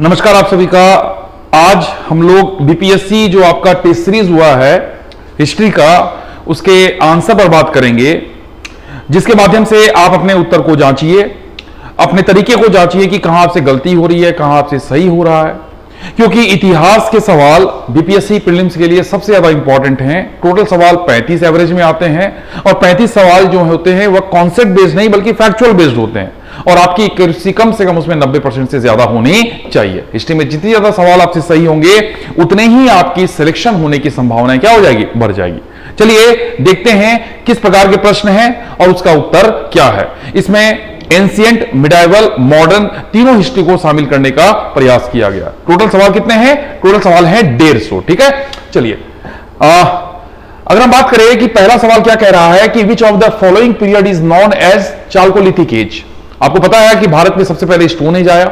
नमस्कार आप सभी का। आज हम लोग बीपीएससी जो आपका टेस्ट सीरीज हुआ है हिस्ट्री का, उसके आंसर पर बात करेंगे, जिसके माध्यम से आप अपने उत्तर को जांचिए, अपने तरीके को जांचिए कि कहां आपसे गलती हो रही है, कहां आपसे सही हो रहा है। क्योंकि इतिहास के सवाल बीपीएससी प्रीलिम्स के लिए सबसे ज्यादा इंपॉर्टेंट हैं। टोटल सवाल 35 एवरेज में आते हैं और 35 सवाल जो होते हैं वह कॉन्सेप्ट बेस्ड नहीं बल्कि फैक्चुअल बेस्ड होते हैं और आपकी एक्यूरेसी कम से कम उसमें 90% से ज्यादा होनी चाहिए। हिस्ट्री में जितनी ज्यादा सवाल आपसे सही होंगे उतने ही आपकी सिलेक्शन होने की संभावना क्या हो जाएगी, बढ़ जाएगी। चलिए देखते हैं किस प्रकार के प्रश्न हैं और उसका उत्तर क्या है। इसमें एंशिएंट, मिडाइवल, मॉडर्न तीनों हिस्ट्री को शामिल करने का प्रयास किया गया। टोटल सवाल कितने हैं? टोटल सवाल हैं 150। ठीक है, चलिए अगर हम बात करें कि पहला सवाल क्या कह रहा है कि which of the following period is known as chalcolithic age. आपको पता है कि भारत में सबसे पहले स्टोन एज आया,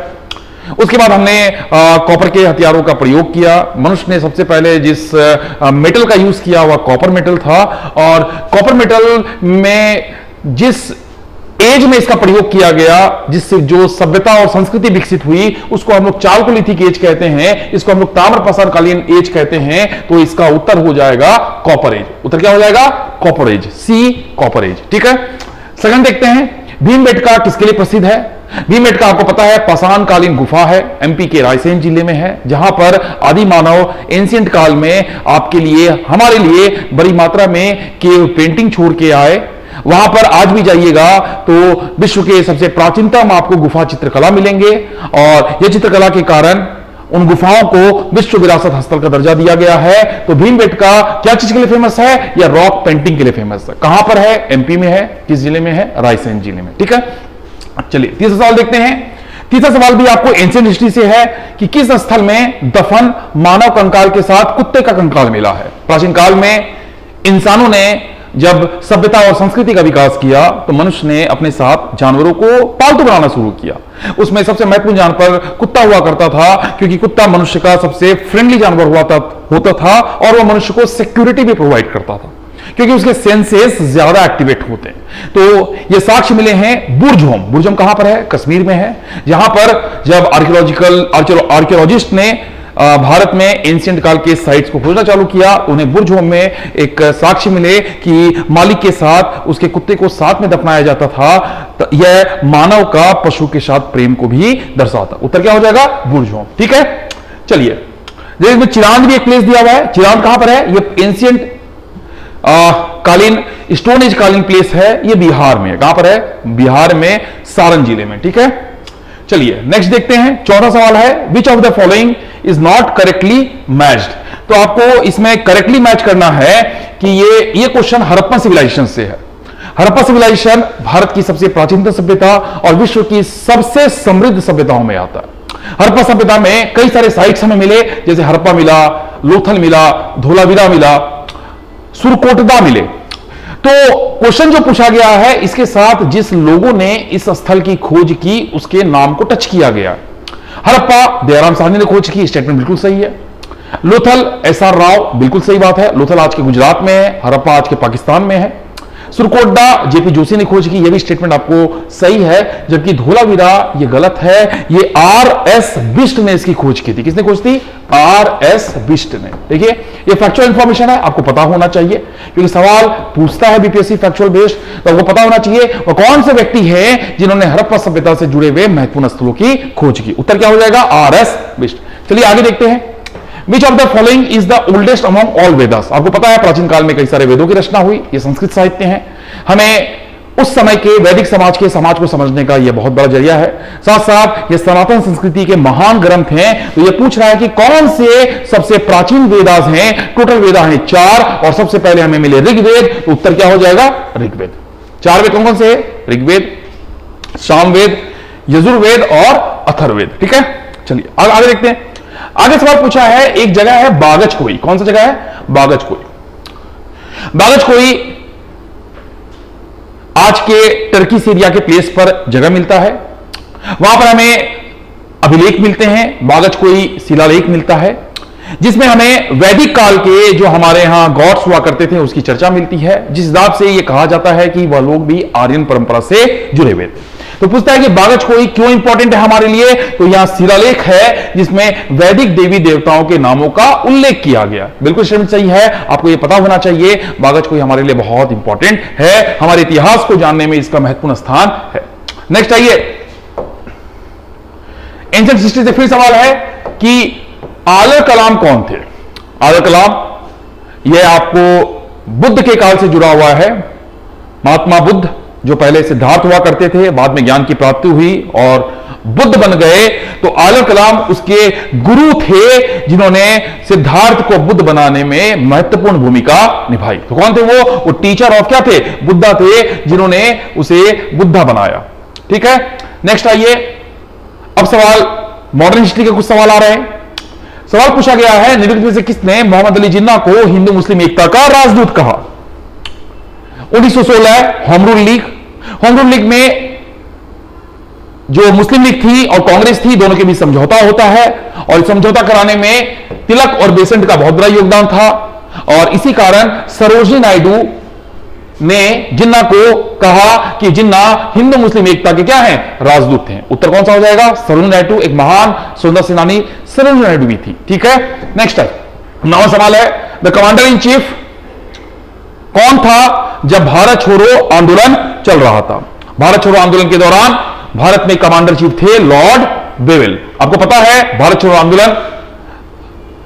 उसके बाद हमने कॉपर के हथियारों का प्रयोग किया। मनुष्य ने सबसे पहले जिस मेटल का यूज किया वह कॉपर मेटल था और कॉपर मेटल में जिस एज में इसका प्रयोग किया गया, जिससे जो सभ्यता और संस्कृति विकसित हुई, उसको हम लोग चाल्कोलिथिक एज कहते हैं। इसको हम लोग ताम्र प्रसारकालीन एज कहते हैं। तो इसका उत्तर हो जाएगा कॉपर एज। उत्तर क्या हो जाएगा? Copper age, C copper age. ठीक है, सेकंड देखते हैं भीमबेटका किसके लिए प्रसिद्ध है। भीमबेटका आपको पता है पाषाण कालीन गुफा है, एमपी के रायसेन जिले में है, जहां पर आदि मानव एंशिएंट काल में आपके लिए, हमारे लिए बड़ी मात्रा में केव पेंटिंग छोड़ के आए। वहां पर आज भी जाइएगा तो विश्व के सबसे प्राचीनतम आपको गुफा चित्रकला मिलेंगे और यह चित्रकला के कारण उन गुफाओं को विश्व विरासत स्थल का दर्जा दिया गया है। तो भीमबेटका क्या चीज के लिए फेमस है? या रॉक पेंटिंग के लिए फेमस है। कहां पर है? एमपी में है। किस जिले में है? रायसेन जिले में। ठीक है, चलिए तीसरा सवाल देखते हैं। तीसरा सवाल भी आपको एंशिएंट हिस्ट्री से है कि किस स्थल में दफन मानव कंकाल के साथ कुत्ते का कंकाल मिला है। प्राचीन काल में इंसानों ने जब सभ्यता और संस्कृति का विकास किया तो मनुष्य ने अपने साथ जानवरों को पालतू बनाना शुरू किया। उसमें सबसे महत्वपूर्ण जानवर कुत्ता हुआ करता था, क्योंकि कुत्ता मनुष्य का सबसे फ्रेंडली जानवर होता था और वह मनुष्य को सिक्योरिटी भी प्रोवाइड करता था, क्योंकि उसके सेंसेस ज्यादा एक्टिवेट होते हैं। तो ये साक्ष्य मिले हैं बुर्जहोम। बुर्जहोम कहां पर है? कश्मीर में है, जहां पर जब आर्कियोलॉजिस्ट ने भारत में एंशिएंट काल के साइट्स को खोजना चालू किया, उन्हें बुर्जहोम में एक साक्ष्य मिले कि मालिक के साथ उसके कुत्ते को साथ में दफनाया जाता था। तो यह मानव का पशु के साथ प्रेम को भी दर्शाता। उत्तर क्या हो जाएगा? बुर्जहोम। ठीक है, चलिए इसमें चिरांद भी एक प्लेस दिया हुआ है। चिरांद कहां पर है? यह एंशिएंट कालीन स्टोन एज कालीन प्लेस है। यह बिहार में है। कहां पर है? बिहार में सारण जिले में। ठीक है, चलिए नेक्स्ट देखते हैं। चौथा सवाल है विच of the following is not correctly matched. तो आपको इसमें करेक्टली मैच करना है कि ये क्वेश्चन हड़प्पन सिविलाइजेशन से है। हड़प्पा सिविलाइजेशन भारत की सबसे प्राचीनतम सभ्यता और विश्व की सबसे समृद्ध सभ्यताओं में आता है। हड़प्पा सभ्यता में कई सारे साइट्स हमें मिले, जैसे हड़प्पा मिला, लोथल मिला, धोलावीरा मिला, सुरकोटदा मिले। तो क्वेश्चन जो पूछा गया है इसके साथ जिस लोगों ने इस स्थल की खोज की उसके नाम को टच किया गया। हड़प्पा दयाराम साहनी ने खोज की, स्टेटमेंट बिल्कुल सही है। लोथल एसआर राव, बिल्कुल सही बात है। लोथल आज के गुजरात में है, हड़प्पा आज के पाकिस्तान में है। सुरकोटदा जेपी जोशी ने खोज की, यह भी स्टेटमेंट आपको सही है। जबकि धोलावीरा ये गलत है, ये आर.एस. बिष्ट ने इसकी खोज की थी। किसने खोज थी? आर.एस. बिष्ट ने। देखिए ये फैक्चुअल इंफॉर्मेशन है, आपको पता होना चाहिए, क्योंकि सवाल पूछता है बीपीएससी फैक्चुअल बेस्ड, तो आपको पता होना चाहिए वो कौन से व्यक्ति हैं जिन्होंने हड़प्पा सभ्यता से जुड़े हुए महत्वपूर्ण स्थलों की खोज की। उत्तर क्या हो जाएगा? आर.एस. बिष्ट। चलिए आगे देखते हैं। Which of the following is the oldest among all Vedas? आपको पता है प्राचीन काल में कई सारे वेदों की रचना हुई, ये संस्कृत साहित्य हैं। हमें उस समय के वैदिक समाज को समझने का यह बहुत बड़ा जरिया है। साथ साथ ये सनातन संस्कृति के महान ग्रंथ हैं। तो ये पूछ रहा है कि कौन से सबसे प्राचीन वेदास हैं। टोटल वेदा हैं 4 और सबसे पहले हमें मिले ऋग्वेद। तो उत्तर क्या हो जाएगा? ऋग्वेद। 4 वेद कौन कौन से है? ऋग्वेद, सामवेद, यजुर्वेद और अथर्ववेद। ठीक है, चलिए आगे देखते हैं। आगे सवाल पूछा है, एक जगह है बागचकोई। कौन सा जगह है? बागचकोई। बागचकोई आज के टर्की सीरिया के प्लेस पर जगह मिलता है। वहां पर हमें अभिलेख मिलते हैं, बागचकोई शिलालेख मिलता है, जिसमें हमें वैदिक काल के जो हमारे यहां गॉड्स हुआ करते थे उसकी चर्चा मिलती है, जिस हिसाब से यह कहा जाता है कि वह लोग भी आर्यन परंपरा से जुड़े हुए थे। तो पूछता है कि बागचकोई क्यों इंपॉर्टेंट है हमारे लिए, तो यहां शिलालेख है जिसमें वैदिक देवी देवताओं के नामों का उल्लेख किया गया। बिल्कुल सही है, आपको यह पता होना चाहिए बागचकोई हमारे लिए बहुत इंपॉर्टेंट है, हमारे इतिहास को जानने में इसका महत्वपूर्ण स्थान है। नेक्स्ट आइए, एंशिएंट हिस्ट्री से फिर सवाल है कि आलर कलाम कौन थे। आलर कलाम यह आपको बुद्ध के काल से जुड़ा हुआ है। महात्मा बुद्ध जो पहले सिद्धार्थ हुआ करते थे, बाद में ज्ञान की प्राप्ति हुई और बुद्ध बन गए, तो आलर कलाम उसके गुरु थे जिन्होंने सिद्धार्थ को बुद्ध बनाने में महत्वपूर्ण भूमिका निभाई। तो कौन थे वो टीचर ऑफ क्या थे, बुद्धा थे, जिन्होंने उसे बुद्धा बनाया। ठीक है, नेक्स्ट आइए, अब सवाल मॉडर्न हिस्ट्री के कुछ सवाल आ रहे हैं। सवाल पूछा गया है, निम्नलिखित में से किसने मोहम्मद अली जिन्ना को हिंदू मुस्लिम एकता का राजदूत कहा। 1916 home rule league. Home rule league में जो मुस्लिम लीग थी और कांग्रेस थी, दोनों के बीच समझौता होता है और समझौता कराने में तिलक और बेसेंट का बहुत बड़ा योगदान था और इसी कारण सरोजिनी नायडू ने जिन्ना को कहा कि जिन्ना हिंदू मुस्लिम एकता के क्या हैं, राजदूत हैं। उत्तर कौन सा हो जाएगा, सरोजिनी नायडू, एक महान स्वतंत्रता सेनानी सरोजिनी नायडू भी थी। ठीक है, नेक्स्ट है, नवा सवाल है, द कमांडर इन चीफ कौन था जब भारत छोड़ो आंदोलन चल रहा था। भारत छोड़ो आंदोलन के दौरान भारत में कमांडर चीफ थे लॉर्ड बेवेल। आपको पता है भारत छोड़ो आंदोलन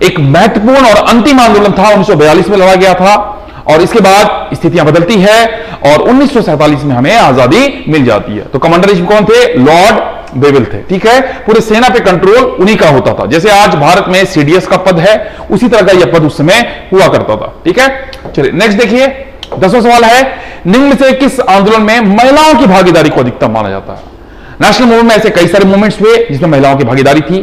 एक महत्वपूर्ण और अंतिम आंदोलन था, 1942 में लड़ा गया था और इसके बाद स्थितियां बदलती है और 1947 में हमें आजादी मिल जाती है। तो कमांडर इन चीफ कौन थे, लॉर्ड बेवेल थे। ठीक है, पूरे सेना पे कंट्रोल उन्हीं का होता था। जैसे आज भारत में सीडीएस का पद है, उसी तरह का यह पद उस समय हुआ करता था। ठीक है, चलिए नेक्स्ट देखिए, 10वां सवाल है, निम्न से किस आंदोलन में महिलाओं की भागीदारी को अधिकतम माना जाता है। नेशनल मूवमेंट में ऐसे कई सारे मूवमेंट्स हुए जिसमें महिलाओं की भागीदारी थी।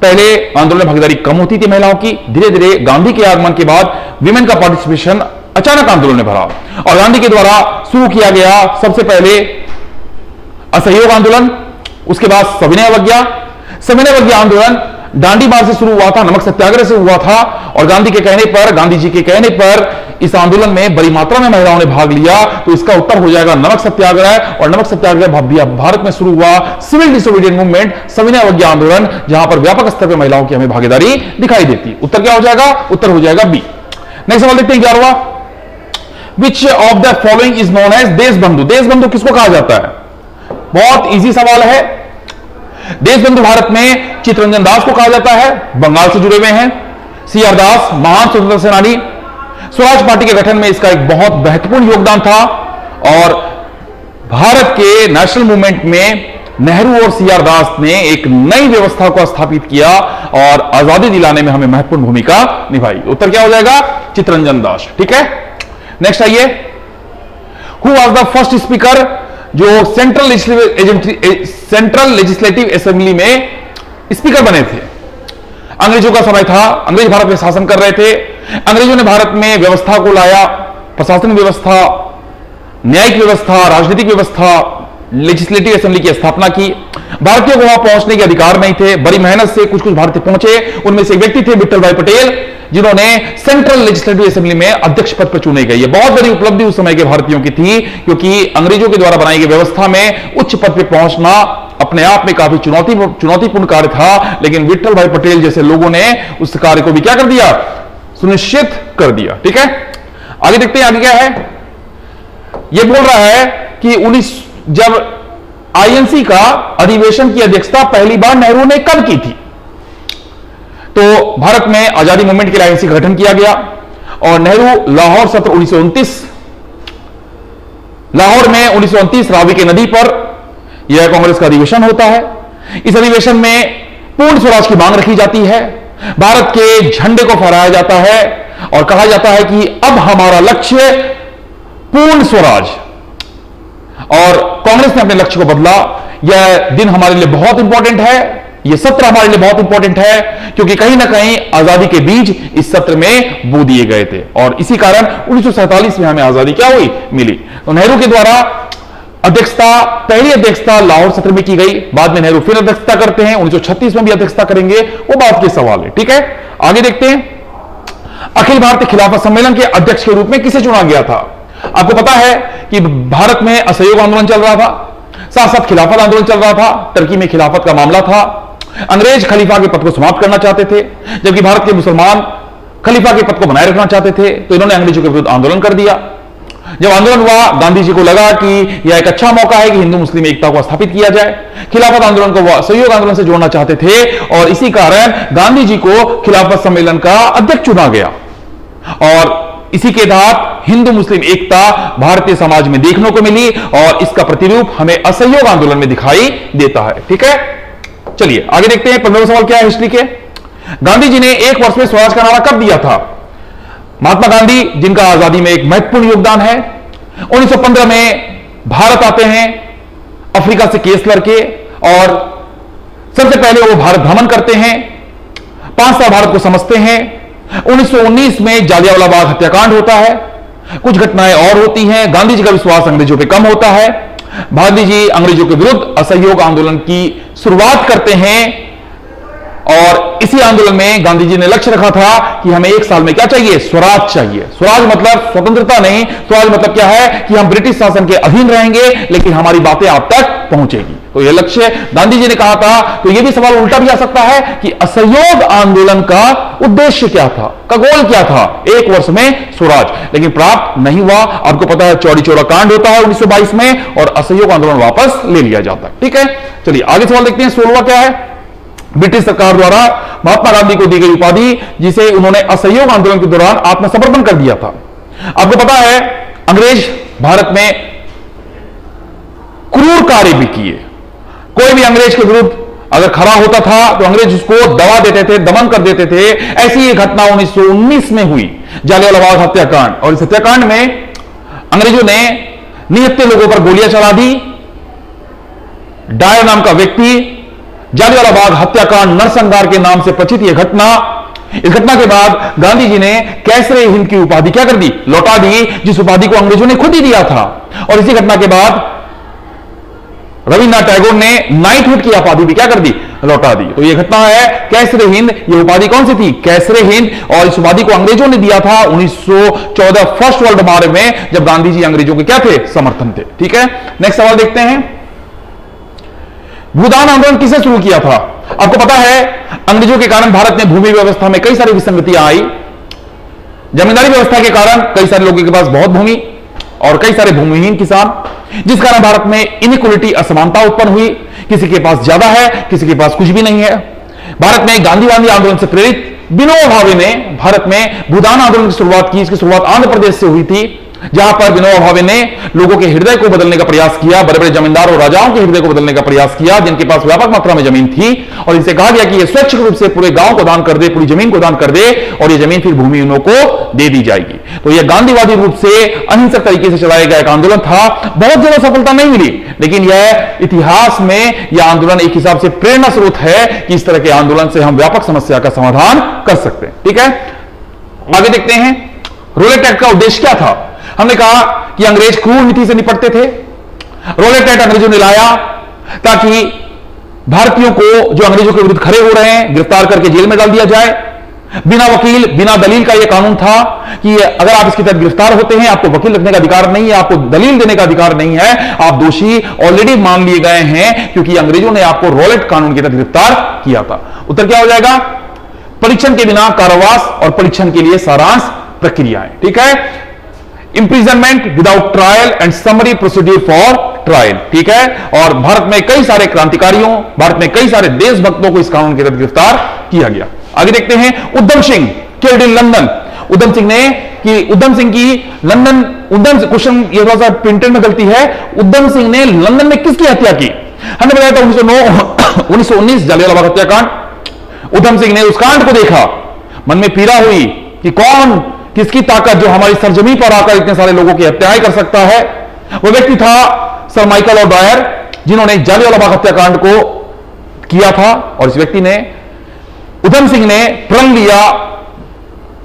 पहले आंदोलन में भागीदारी कम होती थी महिलाओं की, धीरे धीरे गांधी के आगमन के बाद विमेन का पार्टिसिपेशन अचानक आंदोलन में भरा और गांधी के द्वारा शुरू किया गया सबसे पहले असहयोग आंदोलन, उसके बाद सविनय अवज्ञा। सविनय अवज्ञा आंदोलन डांडी मार्च से शुरू हुआ था, नमक सत्याग्रह से हुआ था और गांधी के कहने पर, गांधी जी के कहने पर इस आंदोलन में बड़ी मात्रा में महिलाओं ने भाग लिया। तो इसका उत्तर हो जाएगा नमक सत्याग्रह और नमक सत्याग्रह भारत में शुरू हुआ सिविल डिसोबीडियंट मूवमेंट, सविनय अवज्ञा आंदोलन, जहां पर व्यापक स्तर पर महिलाओं की हमें भागीदारी दिखाई देती। उत्तर क्या हो जाएगा, उत्तर हो जाएगा बी। नेक्स्ट सवाल देखते हैं 11वां, which of the following is known as Deshbandhu. Deshbandhu किसको कहा जाता है, बहुत इजी सवाल है। देशबंधु भारत में चित्तरंजन दास को कहा जाता है, बंगाल से जुड़े हुए हैं। सीआर दास महान स्वतंत्रता सेनानी, स्वराज पार्टी के गठन में इसका एक बहुत महत्वपूर्ण योगदान था और भारत के नेशनल मूवमेंट में नेहरू और सीआर दास ने एक नई व्यवस्था को स्थापित किया और आजादी दिलाने में हमें महत्वपूर्ण भूमिका निभाई। उत्तर क्या हो जाएगा, चित्तरंजन दास। ठीक है, नेक्स्ट आइए, who was the first speaker जो सेंट्रल लेजिस्लेटिव असेंबली में स्पीकर बने थे। अंग्रेजों का समय था, अंग्रेज भारत में शासन कर रहे थे। अंग्रेजों ने भारत में व्यवस्था को लाया, प्रशासनिक व्यवस्था, न्यायिक व्यवस्था, राजनीतिक व्यवस्था, लेजिस्लेटिव असेंबली की स्थापना की। भारतीयों को वहां पहुंचने के अधिकार नहीं थे, बड़ी मेहनत से कुछ कुछ भारतीय पहुंचे। उनमें से एक व्यक्ति थे विठल भाई पटेल, जिन्होंने सेंट्रल लेजिस्लेटिव असेंबली में अध्यक्ष पद पर चुने गए। ये बहुत बड़ी उपलब्धि उस समय के भारतीयों की थी, क्योंकि अंग्रेजों के द्वारा बनाई गई व्यवस्था में उच्च पद पर पहुंचना अपने आप में काफी चुनौतीपूर्ण कार्य था, लेकिन विठल भाई पटेल जैसे लोगों ने उस कार्य को भी क्या कर दिया, सुनिश्चित कर दिया। ठीक है, आगे देखते हैं आगे क्या है। यह बोल रहा है कि जब आईएनसी का अधिवेशन की अध्यक्षता पहली बार नेहरू ने कब की थी, तो भारत में आजादी मूवमेंट के लिए आईएनसी का गठन किया गया और नेहरू लाहौर सत्र 1929, लाहौर में 1929 रावी की नदी पर यह कांग्रेस का अधिवेशन होता है। इस अधिवेशन में पूर्ण स्वराज की मांग रखी जाती है, भारत के झंडे को फहराया जाता है और कहा जाता है कि अब हमारा लक्ष्य पूर्ण स्वराज, और कांग्रेस ने अपने लक्ष्य को बदला। यह दिन हमारे लिए बहुत इंपॉर्टेंट है, यह सत्र हमारे लिए बहुत इंपॉर्टेंट है, क्योंकि कहीं ना कहीं आजादी के बीज इस सत्र में बो दिए गए थे और इसी कारण 1947 में हमें आजादी क्या हुई, मिली। तो नेहरू के द्वारा अध्यक्षता, पहली अध्यक्षता लाहौर सत्र में की गई, बाद में नेहरू फिर अध्यक्षता करते हैं, 1936 में भी अध्यक्षता करेंगे, वो बात के सवाल है। ठीक है, आगे देखते हैं। अखिल भारतीय खिलाफत सम्मेलन के अध्यक्ष के रूप में किसे चुना गया था। आपको पता है कि भारत में असहयोग आंदोलन चल रहा था, साथ साथ खिलाफत आंदोलन चल रहा था। टर्की में खिलाफत का मामला था। अंग्रेज खलीफा के पद को समाप्त करना चाहते थे, जबकि भारत के मुसलमान खलीफा के पद को बनाए रखना चाहते थे। तो इन्होंने अंग्रेजों के विरुद्ध आंदोलन कर दिया। जब आंदोलन हुआ, गांधी जी को लगा कि यह एक अच्छा मौका है कि हिंदू मुस्लिम एकता को स्थापित किया जाए। खिलाफत आंदोलन को वो सहयोग आंदोलन से जोड़ना चाहते थे और इसी कारण गांधी जी को खिलाफत सम्मेलन का अध्यक्ष चुना गया। और इसी के तहत हिंदू मुस्लिम एकता भारतीय समाज में देखने को मिली और इसका प्रतिरूप हमें असहयोग आंदोलन में दिखाई देता है। ठीक है, चलिए आगे देखते हैं। 15वां सवाल क्या है हिस्ट्री के। गांधी जी ने एक वर्ष में स्वराज का नारा कब दिया था? महात्मा गांधी, जिनका आजादी में एक महत्वपूर्ण योगदान है, 1915 में भारत आते हैं अफ्रीका से केस लड़के और सबसे पहले वो भारत भ्रमण करते हैं। 5 साल भारत को समझते हैं। 1919 में जालियांवाला बाग हत्याकांड होता है। कुछ घटनाएं और होती हैं। गांधी जी का विश्वास अंग्रेजों पे कम होता है। गांधी जी अंग्रेजों के विरुद्ध असहयोग आंदोलन की शुरुआत करते हैं और इसी आंदोलन में गांधी जी ने लक्ष्य रखा था कि हमें एक साल में क्या चाहिए? स्वराज चाहिए। स्वराज मतलब स्वतंत्रता नहीं, स्वराज मतलब क्या है कि हम ब्रिटिश शासन के अधीन रहेंगे लेकिन हमारी बातें आप तक पहुंचेगी। तो यह लक्ष्य गांधी जी ने कहा था। तो यह भी सवाल उल्टा भी आ सकता है कि असहयोग आंदोलन का उद्देश्य क्या था, का गोल क्या था? एक वर्ष में स्वराज, लेकिन प्राप्त नहीं हुआ। आपको पता है चौड़ी चौड़ा कांड होता है 1922 में और असहयोग आंदोलन वापस ले लिया जाता है। ठीक है, चलिए आगे सवाल देखते हैं। 16वां क्या है? ब्रिटिश सरकार द्वारा महात्मा गांधी को दी गई उपाधि जिसे उन्होंने असहयोग आंदोलन के दौरान आत्मसमर्पण कर दिया था। आपको पता है अंग्रेज भारत में क्रूर कार्य भी किए। कोई भी अंग्रेज के विरुद्ध अगर खड़ा होता था तो अंग्रेज उसको दबा देते थे, दमन कर देते थे। ऐसी एक घटना 1919 में हुई, जालियांवाला बाग हत्याकांड। और इस हत्याकांड में अंग्रेजों ने निहत्थे लोगों पर गोलियां चला दी। डायर नाम का व्यक्ति, जालियांवाला बाग हत्याकांड नरसंहार के नाम से परिचित यह घटना। इस घटना के बाद गांधी जी ने कैसरे हिंद की उपाधि क्या कर दी? लौटा दी, जिस उपाधि को अंग्रेजों ने खुद ही दिया था। और इसी घटना के बाद रविन्द्रनाथ टैगोर ने नाइटहुड की उपाधि भी क्या कर दी? लौटा दी। तो यह घटना है कैसरे हिंद। यह उपाधि कौन सी थी? कैसरे हिंद। और इस उपाधि को अंग्रेजों ने दिया था 1914 फर्स्ट वर्ल्ड वॉर में, जब गांधी जी अंग्रेजों के क्या थे? समर्थन थे। ठीक है, नेक्स्ट सवाल देखते हैं। भूदान आंदोलन किसने शुरू किया था? आपको पता है अंग्रेजों के कारण भारत में भूमि व्यवस्था में कई सारी विसंगतियां आई। जमींदारी व्यवस्था के कारण कई सारे लोगों के पास बहुत भूमि और कई सारे भूमिहीन किसान, जिस कारण भारत में इनइक्वालिटी, असमानता उत्पन्न हुई। किसी के पास ज्यादा है, किसी के पास कुछ भी नहीं है। भारत में गांधीवादी आंदोलन से प्रेरित विनोबा भावे ने भारत में भूदान आंदोलन की शुरुआत की। इसकी शुरुआत आंध्र प्रदेश से हुई थी, जहां पर विनोबा भावे ने लोगों के हृदय को बदलने का प्रयास किया। बड़े बड़े जमींदार और राजाओं के हृदय को बदलने का प्रयास किया, जिनके पास व्यापक मात्रा में जमीन थी। और इनसे कहा गया कि ये स्वच्छ रूप से पूरे गांव को दान कर दे, पूरी जमीन को दान कर दे और ये जमीन फिर भूमिहीनों को दे दी जाएगी। तो यह गांधीवादी रूप से अहिंसक तरीके से चलाया गया एक आंदोलन था। बहुत ज्यादा सफलता नहीं मिली, लेकिन यह इतिहास में यह आंदोलन एक हिसाब से प्रेरणा स्रोत है कि इस तरह के आंदोलन से हम व्यापक समस्या का समाधान कर सकते हैं। ठीक है, आगे देखते हैं। रोलेट एक्ट का उद्देश्य क्या था? हमने कहा कि अंग्रेज क्रूर नीति से निपटते थे। रोलेट एक्ट अंग्रेजों ने लाया ताकि भारतीयों को जो अंग्रेजों के विरुद्ध खड़े हो रहे हैं गिरफ्तार करके जेल में डाल दिया जाए। बिना वकील, बिना दलील का यह कानून था कि अगर आप इसके तहत गिरफ्तार होते हैं, आपको वकील रखने का अधिकार नहीं है, आपको दलील देने का अधिकार नहीं है, आप दोषी ऑलरेडी मान लिए गए हैं, क्योंकि अंग्रेजों ने आपको रोलेट कानून के तहत गिरफ्तार किया था। उत्तर क्या हो जाएगा? परीक्षण के बिना कारावास और परीक्षण के लिए सारांश प्रक्रियाएं। ठीक है, imprisonment without trial and summary procedure for trial. ठीक है, और भारत में कई सारे क्रांतिकारियों, भारत में कई सारे देशभक्तों को इस कानून के तहत गिरफ्तार किया गया। आगे देखते हैं। Udham Singh killed in London. Udham Singh ने उधम सिंह की लंदन, क्वेश्चन ये थोड़ा सा प्रिंटेड में गलती है। उधम सिंह ने लंदन में किसकी हत्या की? हमने बताया था 1919 जालियांवाला बाग हत्याकांड। उधम सिंह ने उस कांड को देखा, मन में पीड़ा हुई कि कौन, किसकी ताकत जो हमारी सरजमी पर आकर इतने सारे लोगों की हत्याएं कर सकता है। वो व्यक्ति था सर माइकल और डायर, जिन्होंने जालियांवाला बाग हत्याकांड को किया था। और इस व्यक्ति ने, उधम सिंह ने प्रण लिया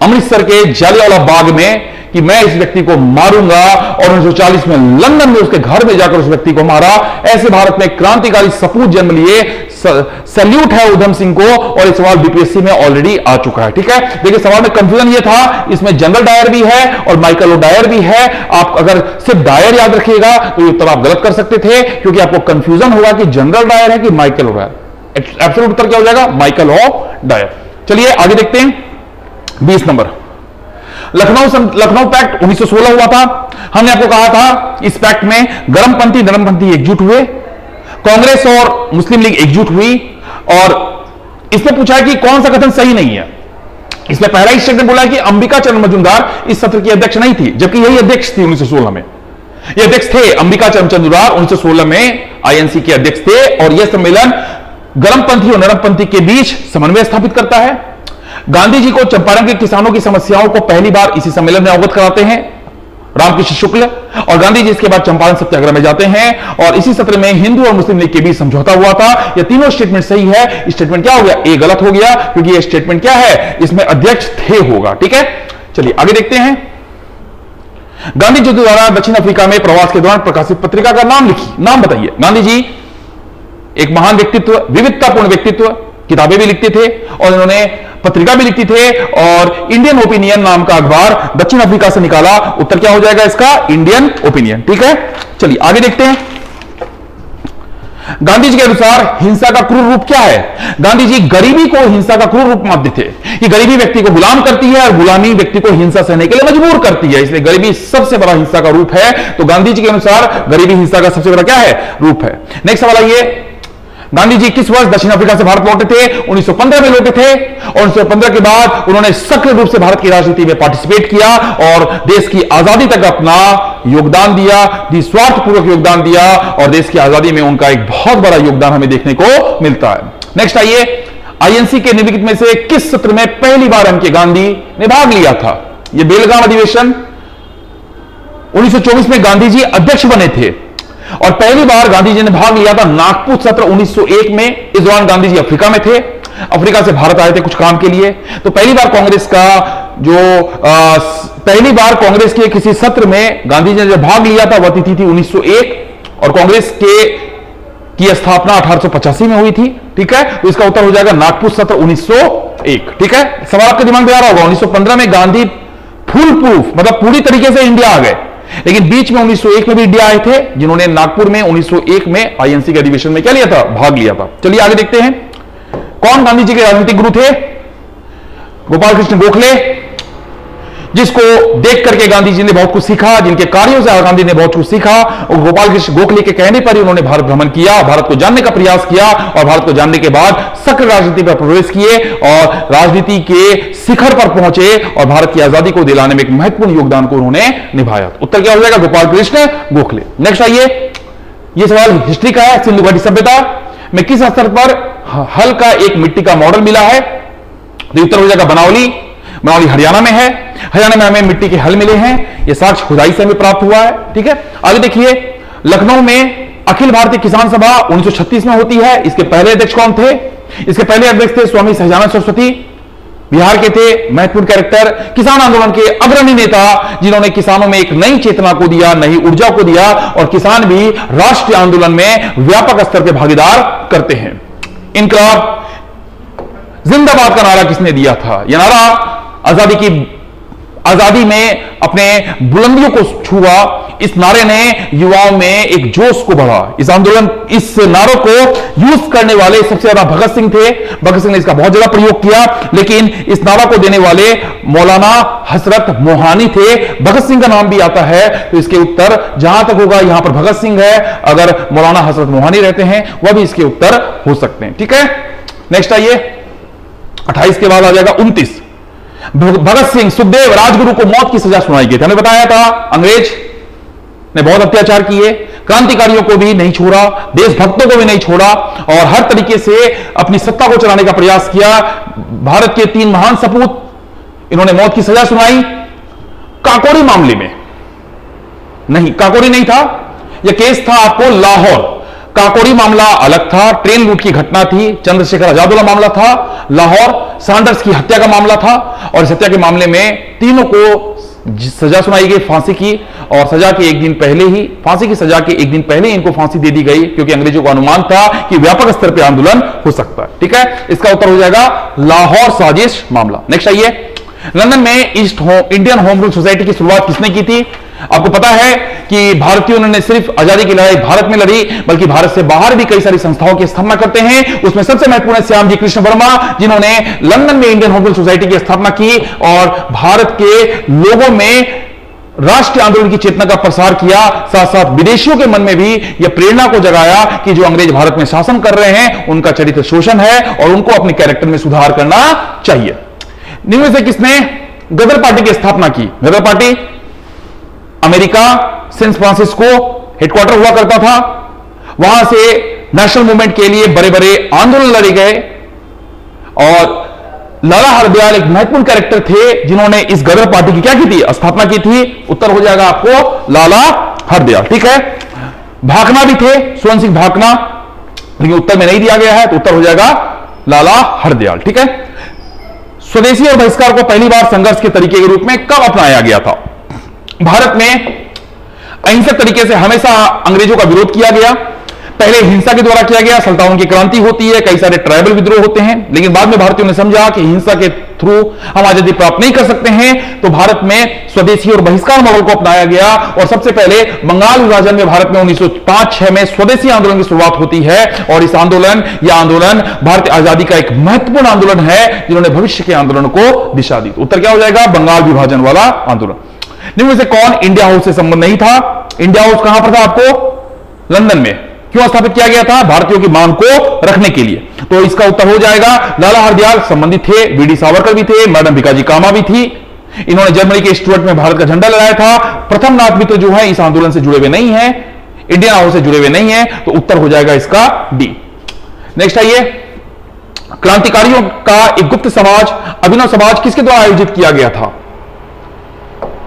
अमृतसर के जालियांवाला बाग में कि मैं इस व्यक्ति को मारूंगा, और 1940 में लंदन में उसके घर में जाकर उस व्यक्ति को मारा। ऐसे भारत में क्रांतिकारी सपूत जन्म लिए। सैल्यूट है उधम सिंह को, और ये सवाल बीपीएससी में ऑलरेडी आ चुका है। ठीक है, देखिए सवाल में कंफ्यूजन ये था, इसमें जनरल डायर भी है और माइकल ओ डायर भी है। आप अगर सिर्फ डायर याद रखिएगा तो ये उत्तर आप गलत कर सकते थे, क्योंकि आपको कंफ्यूजन होगा कि जनरल डायर है कि माइकल ओ डायर। एब्सोल्यूट उत्तर क्या हो जाएगा? Michael O'Dwyer. चलिए आगे देखते हैं 20 नंबर। लखनऊ पैक्ट 1916 हुआ था। हमने आपको कहा था इस पैक्ट में गर्मपंथी नरमपंथी एकजुट हुए, कांग्रेस और मुस्लिम लीग एकजुट हुई, और इसमें पूछा है कि कौन सा कथन सही नहीं है। इसमें पहला ही स्टेटमेंट बोला है कि अंबिका चरण मजूमदार इस सत्र की अध्यक्ष नहीं थी, जबकि यही अध्यक्ष थी 1916 में। ये अध्यक्ष थे अंबिका चरण मजूमदार, 1916 में आईएनसी के अध्यक्ष थे, और यह सम्मेलन गर्मपंथी और नरमपंथी के बीच समन्वय स्थापित करता है। गांधी जी को चंपारण के किसानों की समस्याओं को पहली बार इसी सम्मेलन में अवगत कराते हैं रामकृष्ण शुक्ल, और गांधी जी इसके बाद चंपारण सत्याग्रह में जाते हैं, और इसी सत्र में हिंदू और मुस्लिम लीग के बीच समझौता हुआ था। ये तीनों स्टेटमेंट सही है। स्टेटमेंट क्या हो गया? ए गलत हो गया, क्योंकि ये स्टेटमेंट क्या है? इसमें अध्यक्ष थे होगा। ठीक है, चलिए आगे देखते हैं। गांधी जी द्वारा दक्षिण अफ्रीका में प्रवास के दौरान प्रकाशित पत्रिका का नाम लिखिए। नाम बताइए। गांधी जी एक महान व्यक्तित्व, विविधतापूर्ण व्यक्तित्व, किताबें भी लिखते थे और इन्होंने पत्रिका भी लिखती थे, और इंडियन ओपिनियन नाम का अखबार दक्षिण अफ्रीका से निकाला। उत्तर क्या हो जाएगा इसका? Indian opinion. ठीक है, चलिए आगे देखते हैं। गांधी जी के अनुसार हिंसा का क्रूर रूप क्या है? गांधी जी गरीबी को हिंसा का क्रूर रूप मानते थे कि गरीबी व्यक्ति को गुलाम करती है और गुलामी व्यक्ति को हिंसा सहने के लिए मजबूर करती है, इसलिए गरीबी सबसे बड़ा हिंसा का रूप है। तो गांधी जी के अनुसार गरीबी हिंसा का सबसे बड़ा क्या है? रूप है। नेक्स्ट सवाल आइए, गांधी जी किस वर्ष दक्षिण अफ्रीका से भारत लौटे थे? 1915 में लौटे थे, और 1915 के बाद उन्होंने सक्रिय रूप से भारत की राजनीति में पार्टिसिपेट किया और देश की आजादी तक अपना योगदान दिया, निस्वार्थपूर्वक योगदान दिया, और देश की आजादी में उनका एक बहुत बड़ा योगदान हमें देखने को मिलता है। नेक्स्ट आइए, आईएनसी के निम्नलिखित में से किस सत्र में पहली बार एम के गांधी ने भाग लिया था? यह बेलगाम अधिवेशन 1924 में गांधी जी अध्यक्ष बने थे, और पहली बार गांधी जी ने भाग लिया था नागपुर सत्र 1901 में। इस दौरान गांधी जी अफ्रीका में थे, अफ्रीका से भारत आए थे कुछ काम के लिए। तो पहली बार कांग्रेस का पहली बार कांग्रेस के किसी सत्र में गांधी जी ने जब भाग लिया था वह तिथि थी 1901, और कांग्रेस की स्थापना 1885 में हुई थी। ठीक है, तो इसका उत्तर हो जाएगा नागपुर सत्र 1901। ठीक है, सवाल आपके दिमाग में आ रहा होगा, 1915 में गांधी फुल प्रूफ मतलब पूरी तरीके से इंडिया आ गए, लेकिन बीच में 1901 में भी इंडिया आए थे, जिन्होंने नागपुर में 1901 में आईएनसी के अधिवेशन में क्या लिया था? भाग लिया था। चलिए आगे देखते हैं, कौन गांधी जी के राजनीतिक गुरु थे? गोपाल कृष्ण गोखले, जिसको देख करके गांधी जी ने बहुत कुछ सीखा, जिनके कार्यों से गांधी ने बहुत कुछ सीखा, और गोपाल कृष्ण गोखले के कहने पर ही उन्होंने भारत भ्रमण किया, भारत को जानने का प्रयास किया, और भारत को जानने के बाद सक्रिय राजनीति पर प्रवेश किए और राजनीति के शिखर पर पहुंचे, और भारत की आजादी को दिलाने में एक महत्वपूर्ण योगदान को उन्होंने निभाया। उत्तर क्या हो जाएगा? गोपाल कृष्ण गोखले। नेक्स्ट आइए, यह सवाल हिस्ट्री का है। सिंधु घाटी सभ्यता में किस स्तर पर हल का एक मिट्टी का मॉडल मिला है? तो उत्तर हो जाएगा बनावली। बनावली हरियाणा में है। हरियाणा में हमें मिट्टी के हल मिले हैं, यह साक्ष्य खुदाई से हमें प्राप्त हुआ है। ठीक है, आगे देखिए, लखनऊ में अखिल भारतीय किसान सभा 1936 में होती है। इसके पहले अध्यक्ष कौन थे? इसके पहले अध्यक्ष थे स्वामी सहजानंद सरस्वती, बिहार के थे, महत्वपूर्ण कैरेक्टर, किसान आंदोलन के अग्रणी नेता, जिन्होंने किसानों में एक नई चेतना को दिया, नई ऊर्जा को दिया, और किसान भी राष्ट्रीय आंदोलन में व्यापक स्तर पर भागीदार करते हैं। इनकलाब जिंदाबाद का नारा किसने दिया था? यह नारा आजादी में अपने बुलंदियों को छुआ। इस नारे ने युवाओं में एक जोश को बढ़ा। इस नारों को यूज करने वाले सबसे ज्यादा भगत सिंह थे। भगत सिंह ने इसका बहुत ज्यादा प्रयोग किया, लेकिन इस नारा को देने वाले मौलाना हजरत मोहानी थे। भगत सिंह का नाम भी आता है, तो इसके उत्तर जहां तक होगा, यहां पर भगत सिंह है, अगर मौलाना हजरत मोहानी रहते हैं वह भी इसके उत्तर हो सकते हैं। ठीक है, नेक्स्ट आइए, 28 के बाद आ जाएगा 29। भगत सिंह, सुखदेव, राजगुरु को मौत की सजा सुनाई गई थी। हमने बताया था अंग्रेज ने बहुत अत्याचार किए, क्रांतिकारियों को भी नहीं छोड़ा, देशभक्तों को भी नहीं छोड़ा, और हर तरीके से अपनी सत्ता को चलाने का प्रयास किया। भारत के 3 महान सपूत, इन्होंने मौत की सजा सुनाई। काकोरी मामले में नहीं, काकोरी नहीं था, यह केस था आपको लाहौर। काकोरी मामला अलग था, ट्रेन लूट की घटना थी। चंद्रशेखर आजाद वाला मामला था। लाहौर सैंडर्स की हत्या का मामला था, और इस हत्या के मामले में तीनों को सजा सुनाई गई फांसी की, और सजा के एक दिन पहले ही, फांसी की सजा के एक दिन पहले ही इनको फांसी दे दी गई, क्योंकि अंग्रेजों को अनुमान था कि व्यापक स्तर पर आंदोलन हो सकता है। ठीक है, इसका उत्तर हो जाएगा लाहौर साजिश मामला। नेक्स्ट आइए, लंदन में इंडियन होम रूल सोसाइटी की शुरुआत किसने की थी? आपको पता है कि भारतीयों ने सिर्फ आजादी की लड़ाई भारत में लड़ी, बल्कि भारत से बाहर भी कई सारी संस्थाओं की स्थापना करते हैं। उसमें सबसे महत्वपूर्ण है श्याम जी कृष्ण वर्मा, जिन्होंने लंदन में इंडियन होम रूल सोसाइटी की स्थापना की और भारत के लोगों में राष्ट्रीय आंदोलन की चेतना का प्रसार किया। साथ साथ विदेशियों के मन में भी यह प्रेरणा को जगाया कि जो अंग्रेज भारत में शासन कर रहे हैं उनका चरित्र शोषण है और उनको अपने कैरेक्टर में सुधार करना चाहिए। निम्न में से किसने गदर पार्टी की स्थापना की? Ghadar party America San Francisco headquarter हुआ करता था, वहां से नेशनल मूवमेंट के लिए बड़े बड़े आंदोलन लड़े गए और लाला हरदयाल एक महत्वपूर्ण कैरेक्टर थे जिन्होंने इस गदर पार्टी की क्या की थी? स्थापना की थी। उत्तर हो जाएगा आपको लाला हरदयाल। ठीक है, भाकना भी थे, स्वर्ण सिंह भाकना, लेकिन उत्तर में नहीं दिया गया है, तो उत्तर हो जाएगा लाला हरदयाल। ठीक है, स्वदेशी और बहिष्कार को पहली बार संघर्ष के तरीके के रूप में कब अपनाया गया था? भारत में अहिंसक तरीके से हमेशा अंग्रेजों का विरोध किया गया। पहले हिंसा के द्वारा किया गया, सल्तानों की क्रांति होती है, कई सारे ट्राइबल विद्रोह होते हैं, लेकिन बाद में भारतीयों ने समझा कि हिंसा के थ्रू हम आजादी प्राप्त नहीं कर सकते हैं, तो भारत में स्वदेशी और बहिष्कार मॉडल को अपनाया गया और सबसे पहले बंगाल विभाजन में भारत में 1905-6 में स्वदेशी आंदोलन की शुरुआत होती है। और इस आंदोलन भारतीय आजादी का एक महत्वपूर्ण आंदोलन है जिन्होंने भविष्य के आंदोलन को दिशा दी। उत्तर क्या हो जाएगा? बंगाल विभाजन वाला आंदोलन। निम्न से कौन इंडिया हाउस से संबंध नहीं था? इंडिया हाउस कहां पर था? आपको लंदन में। क्यों स्थापित किया गया था? भारतीयों की मांग को रखने के लिए। तो इसका उत्तर हो जाएगा लाला हरदयाल संबंधित थे, वीडी सावरकर भी थे, मैडम भिकाजी कामा भी थी। इन्होंने जर्मनी के स्टुअर्ट में भारत का झंडा लहराया था। प्रथम नाथ भी तो जो है इस आंदोलन से जुड़े हुए नहीं है, इंडियन हाउस से जुड़े हुए नहीं है, तो उत्तर हो जाएगा इसका डी। नेक्स्ट आइए, क्रांतिकारियों का एक गुप्त समाज, अभिनव समाज किसके द्वारा आयोजित किया गया था?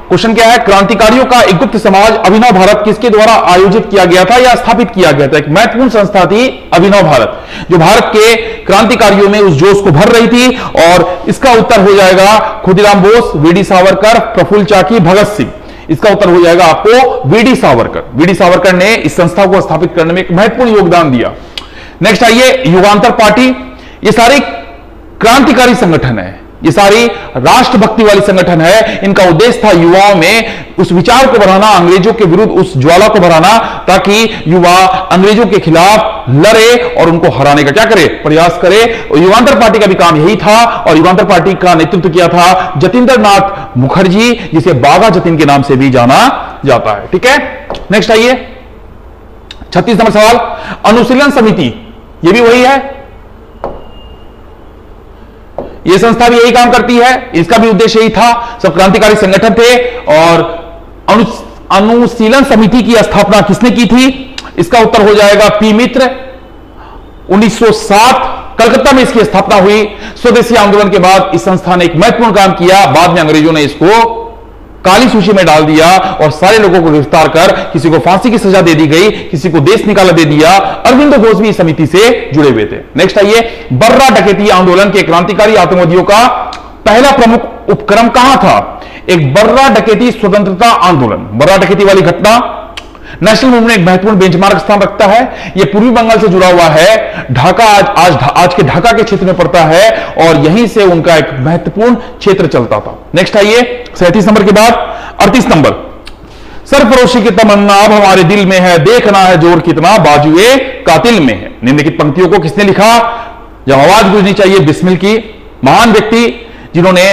क्वेश्चन क्या है? क्रांतिकारियों का एक गुप्त समाज अभिनव भारत किसके द्वारा आयोजित किया गया था या स्थापित किया गया था? एक महत्वपूर्ण संस्था थी अभिनव भारत, जो भारत के क्रांतिकारियों में उस जोश को भर रही थी। और इसका उत्तर हो जाएगा खुदीराम बोस, वीडी सावरकर, प्रफुल्ल चाकी, भगत सिंह। इसका उत्तर हो जाएगा आपको वीडी सावरकर। वीडी सावरकर ने इस संस्था को स्थापित करने में एक महत्वपूर्ण योगदान दिया। नेक्स्ट आइए, युगांतर पार्टी। ये सारे क्रांतिकारी संगठन है, ये सारी राष्ट्रभक्ति वाली संगठन है। इनका उद्देश्य था युवाओं में उस विचार को बढ़ाना, अंग्रेजों के विरुद्ध उस ज्वाला को बढ़ाना, ताकि युवा अंग्रेजों के खिलाफ लड़े और उनको हराने का क्या करे? प्रयास करे। और युगांतर पार्टी का भी काम यही था और युगांतर पार्टी का नेतृत्व किया था जतीन्द्र नाथ मुखर्जी, जिसे बाघा जतीन के नाम से भी जाना जाता है। ठीक है, नेक्स्ट आइए, 36 नंबर सवाल, अनुशीलन समिति, यह भी वही है, यह संस्था भी यही काम करती है, इसका भी उद्देश्य यही था। सब क्रांतिकारी संगठन थे। और अनुशीलन समिति की स्थापना किसने की थी? इसका उत्तर हो जाएगा पी मित्र। 1907 कलकत्ता में इसकी स्थापना हुई। स्वदेशी आंदोलन के बाद इस संस्था ने एक महत्वपूर्ण काम किया। बाद में अंग्रेजों ने इसको काली सूची में डाल दिया और सारे लोगों को गिरफ्तार कर किसी को फांसी की सजा दे दी गई, किसी को देश निकाला दे दिया। अरविंद घोष भी इस समिति से जुड़े हुए थे। नेक्स्ट आइए, बर्रा डकैती आंदोलन के क्रांतिकारी आतंकवादियों का पहला प्रमुख उपक्रम कहां था? एक बर्रा डकैती स्वतंत्रता आंदोलन, बर्रा डकैती वाली घटना नेशनल मूवमेंट एक महत्वपूर्ण बेंचमार्क स्थान रखता है। यह पूर्वी बंगाल से जुड़ा हुआ है। ढाका आज के ढाका के क्षेत्र में पड़ता है और यहीं से उनका एक महत्वपूर्ण क्षेत्र चलता था। नेक्स्ट आइए, 37 नंबर के बाद 38 नंबर, सरफरोशी की तमन्ना अब हमारे दिल में है, देखना है जोर कितना बाजुए कातिल में है। निम्नलिखित पंक्तियों को किसने लिखा? जब आवाज गूंजनी चाहिए बिस्मिल की, महान व्यक्ति जिन्होंने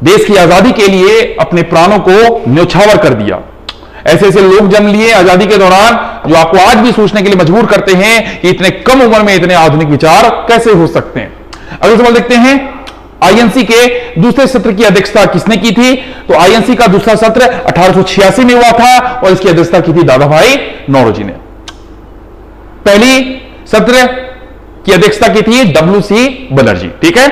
देश की आजादी के लिए अपने प्राणों को न्योछावर कर दिया। ऐसे ऐसे लोग जन्म लिए आजादी के दौरान जो आपको आज भी सोचने के लिए मजबूर करते हैं कि इतने कम उम्र में इतने आधुनिक विचार कैसे हो सकते हैं। अगला सवाल देखते हैं, आईएनसी के दूसरे सत्र की अध्यक्षता किसने की थी? तो आईएनसी का दूसरा सत्र 1886 में हुआ था और इसकी अध्यक्षता की थी दादा भाई नौरोजी ने। पहली सत्र की अध्यक्षता की थी डब्ल्यू.सी. बनर्जी। ठीक है,